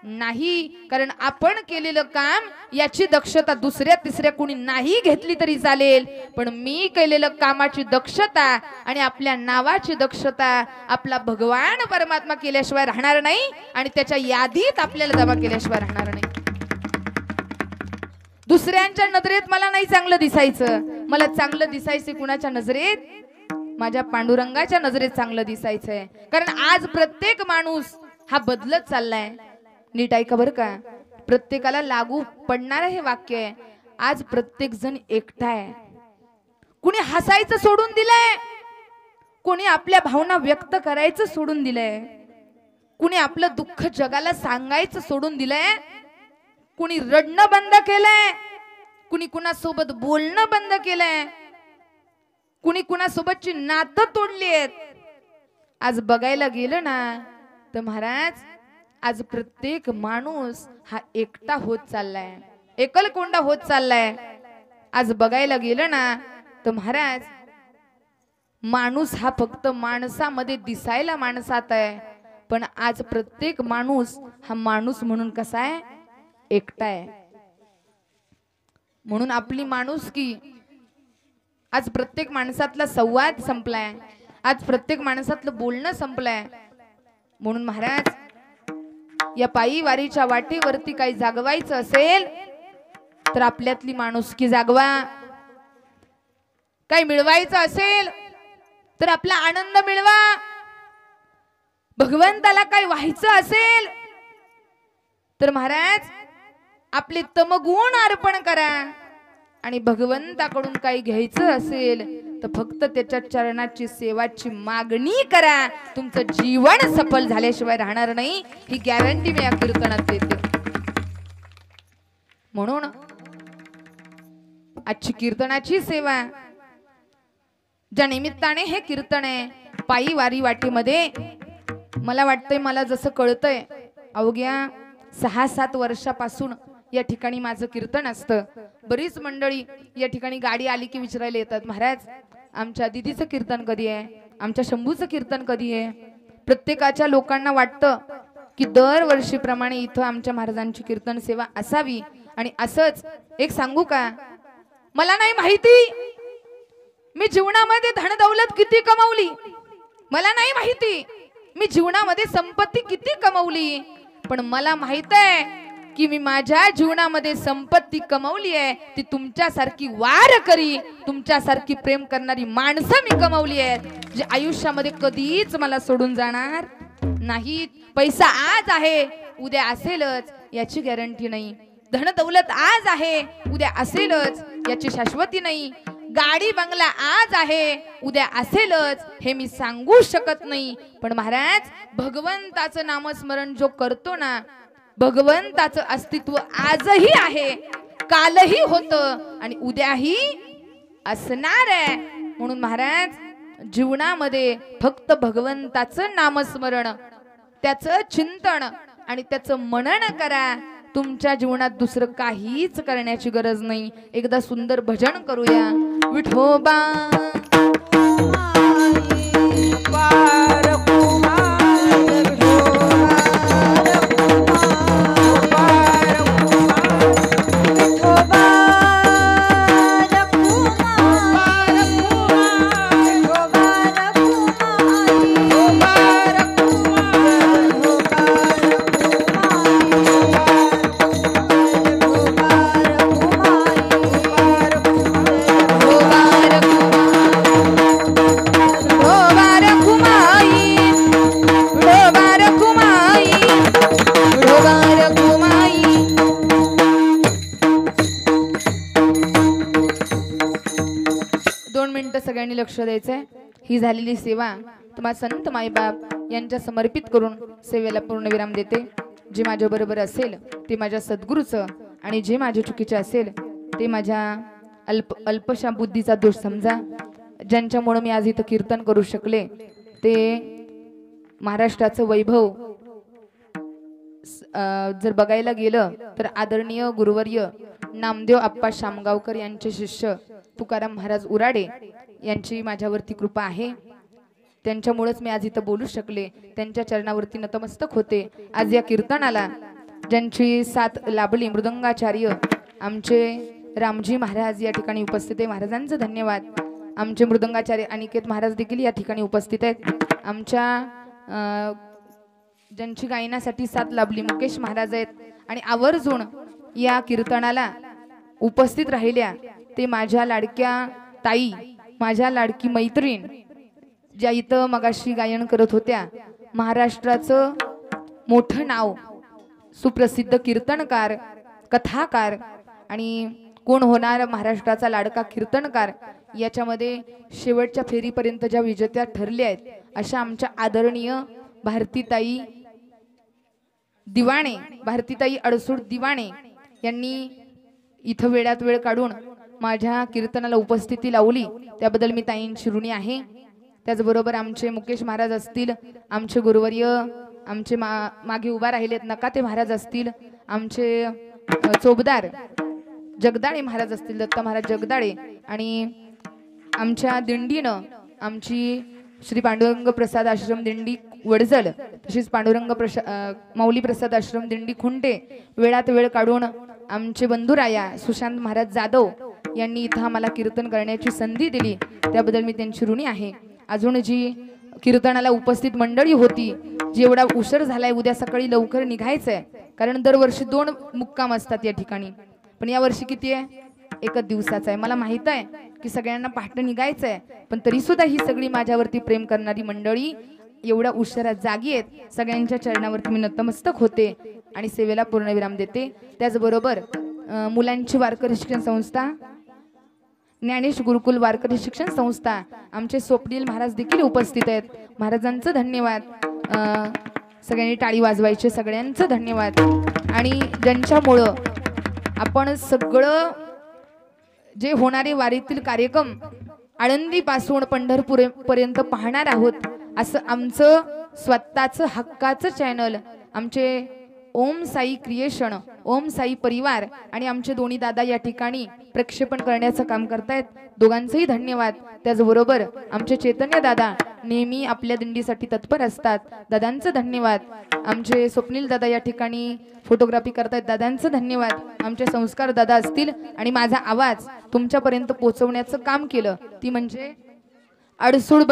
नाही. कारण आपण केलेलं काम याची दक्षता दुसऱ्या तिसऱ्या कोणी नाही घेतली तरी चालेल, पण मी केलेलं कामाची दक्षता आणि आपल्या नावाची दक्षता आपला भगवान परमात्मा केल्याशिवाय राहणार नाही आणि त्याच्या यादीत आपल्याला जमा केल्याशिवाय राहणार नाही. दुसऱ्यांच्या नजरेत मला नाही चांगलं दिसायचं, मला चांगलं दिसायचं कुणाच्या नजरेत? माझ्या पांडुरंगाच्या नजरेत चांगलं दिसायचंय. कारण आज प्रत्येक माणूस हा बदलत चाललाय. नीट ऐका बरं का, प्रत्येकाला लागू पडणार हे वाक्य आहे. आज प्रत्येक जण एकटा आहे. कुणी हसायचं सोडून दिलंय, कोणी आपल्या भावना व्यक्त करायचं सोडून दिलंय, कुणी आपलं दुःख जगाला सांगायचं सोडून दिलंय, कुणी रडणं बंद केलंय, कुणी कुणासोबत बोलणं बंद केलंय, कुणी कुणासोबतची नातं तोडलीत. आज बघायला गेलं ना तर महाराज, आज प्रत्येक माणूस हा एकटा होत चाललाय, एकलकोंडा होत चाललाय. आज बघायला गेलं ना तर महाराज, माणूस हा फक्त माणसामध्ये दिसायला माणसात आहे, पण आज प्रत्येक माणूस हा माणूस म्हणून कसा आहे, एकटा आहे. म्हणून आपली माणुसकी, आज प्रत्येक माणसातला संवाद संपलाय, आज प्रत्येक माणसातलं बोलणं संपलंय. म्हणून महाराज, या पायी वारीच्या वाटेवरती काही जागवायचं असेल तर आपल्यातली माणुसकी जागवा. काही मिळवायचं असेल तर आपला आनंद मिळवा. भगवंताला काही व्हायचं असेल तर महाराज आपले तमगुण अर्पण करा. आणि भगवंताकडून काही घ्यायचं असेल तर फक्त त्याच्या चरणाची सेवाची मागणी करा. तुमचं जीवन सफल झाल्याशिवाय राहणार नाही, ही गॅरंटी मी या कीर्तनात देते. म्हणून आजची कीर्तनाची सेवा, ज्या निमित्ताने हे कीर्तन आहे पायी वारी वाटेमध्ये, मला वाटतंय, मला जसं कळतंय, अवघ्या 6-7 वर्षापासून या ठिकाणी माझं कीर्तन असतं. बरीच मंडळी या ठिकाणी गाडी आली की विचारायला येतात, महाराज आमच्या दिदीचं कीर्तन कधी आहे, आमच्या शंभूचं कीर्तन कधी आहे. प्रत्येकाच्या लोकांना वाटतं की दरवर्षीप्रमाणे इथं आमच्या महाराजांची कीर्तन सेवा असावी. आणि असंच एक सांगू का, मला नाही माहिती मी जीवनामध्ये धनदौलत किती कमावली, मला नाही माहिती मी जीवनामध्ये संपत्ती किती कमावली, पण मला माहित आहे की मी माझ्या जीवनामध्ये संपत्ती कमावली आहे ती तुमच्यासारखी वारकरी, तुमच्यासारखी प्रेम करणारी माणसं मी कमावली आहेत, जे आयुष्यामध्ये कधीच मला सोडून जाणार नाहीत. पैसा आज आहे उद्या असेलच याची गॅरंटी नाही, धन दौलत आज आहे उद्या असेलच याची शाश्वती नाही, गाडी बंगला आज आहे उद्या असेलच हे मी सांगू शकत नाही. पण महाराज, भगवंताचं नामस्मरण जो करतो ना, भगवंताचं अस्तित्व आजही आहे, कालही होतं आणि उद्याही असणार आहे. म्हणून महाराज, जीवनामध्ये फक्त भगवंताचं नामस्मरण, त्याचं चिंतन आणि त्याचं मनन करा. तुमच्या जीवनात दुसरं काहीच करण्याची गरज नाही. एकदा सुंदर भजन करूया. विठोबा सगळ्यांनी लक्ष द्यायचंय. ही झालेली सेवा तुम्हाला संत माईबाप यांच्या समर्पित करून सेवेला पूर्ण विराम देते. जे माझ्या बरोबर असेल ते माझ्या सद्गुरूचं, आणि जे माझ्या चुकीचे असेल ते माझ्या अल्पशा बुद्धीचा दोष समजा. ज्यांच्यामुळे मी आज इथं कीर्तन करू शकले ते महाराष्ट्राचं वैभव जर बघायला गेलं तर आदरणीय गुरुवर्य नामदेव आप्पा शामगावकर यांचे शिष्य तुकाराम महाराज उराडे यांची माझ्यावरती कृपा आहे. त्यांच्यामुळेच मी आज इथं बोलू शकले. त्यांच्या चरणावरती नतमस्तक होते. आज या कीर्तनाला ज्यांची साथ लाभली, मृदंगाचार्य आमचे रामजी महाराज या ठिकाणी उपस्थित आहे, महाराजांचं धन्यवाद. आमचे मृदंगाचार्य अनिकेत महाराज देखील या ठिकाणी उपस्थित आहेत. आमच्या ज्यांची गायनासाठी साथ लाभली मुकेश महाराज आहेत. आणि आवर्जून या कीर्तनाला उपस्थित राहिल्या ते माझ्या लाडक्या ताई, माझ्या लाडकी मैत्रीण, ज्या इथं मगाशी गायन करत होत्या. महाराष्ट्राचं मोठं नाव, सुप्रसिद्ध कीर्तनकार, कथाकार आणि कोण होणार महाराष्ट्राचा लाडका कीर्तनकार याच्यामध्ये शेवटच्या फेरीपर्यंत ज्या विजेत्या ठरल्या आहेत अशा आमच्या आदरणीय भारतीताई दिवाणे, भारतीताई अडसूड दिवाणे यांनी इथं वेळात वेळ काढून माझ्या कीर्तनाला उपस्थिती लावली, त्याबद्दल मी ताईंची ऋणी आहे। त्याचबरोबर आमचे मुकेश महाराज असतील, आमचे गुरुवर्य आमचे मागे उभा राहिलेत नकाते महाराज असतील, आमचे चोबदार जगदाळे महाराज असतील, दत्त महाराज जगदाळे, आणि आमच्या दिंडीनं आमची श्री पांडुरंग प्रसाद आश्रम दिंडी वडजल, तशीच पांडुरंग माऊली प्रसाद आश्रम दिंडी खुंटे वेळात वेळ काढून आमचे बंधुराया सुशांत महाराज जाधव यांनी इथं आम्हाला कीर्तन करण्याची संधी दिली, त्याबद्दल मी त्यांची ऋणी आहे। अजून जी कीर्तनाला उपस्थित मंडळी होती, जेवढा उशीर झालाय उद्या सकाळी लवकर निघायचंय, कारण दरवर्षी 2 मुक्काम असतात या ठिकाणी, पण या वर्षी किती आहे? एकच दिवसाचा आहे। मला माहित आहे की सगळ्यांना पहाटे निघायचंय, पण तरी सुद्धा ही सगळी माझ्यावरती प्रेम करणारी मंडळी एवढ्या उशिरा जागी आहेत। सगळ्यांच्या चरणावरती मी नतमस्तक होते आणि सेवेला पूर्णविराम देते। त्याचबरोबर मुलांची वारकरी शिक्षण संस्था, ज्ञानेश गुरुकुल वारकरी शिक्षण संस्था, आमचे स्वप्नील महाराज देखील उपस्थित आहेत। महाराजांचं धन्यवाद, सगळ्यांनी टाळी वाजवायचे, सगळ्यांचं धन्यवाद। आणि ज्यांच्यामुळं आपण सगळं जे होणारे वारीतील कार्यक्रम आळंदीपासून पंढरपूर पर्यंत पाहणार आहोत, असं आमचं स्वतःचं हक्काचं चॅनल आमचे ओम साई क्रिएशन, ओम साई परिवार आणि आमचे दोन्ही दादा या ठिकाणी प्रक्षेपण करण्याचं काम करतायत, दोघांचंही धन्यवाद। त्याचबरोबर आमचे चैतन्य दादा नेहमी आपल्या दिंडीसाठी तत्पर असतात, दादांचं धन्यवाद। आमचे स्वप्नील दादा या ठिकाणी फोटोग्राफी करतायत, दादांचं धन्यवाद। आमचे संस्कार दादा असतील आणि माझा आवाज तुमच्यापर्यंत पोहोचवण्याचं काम केलं, ती म्हणजे अडसूळ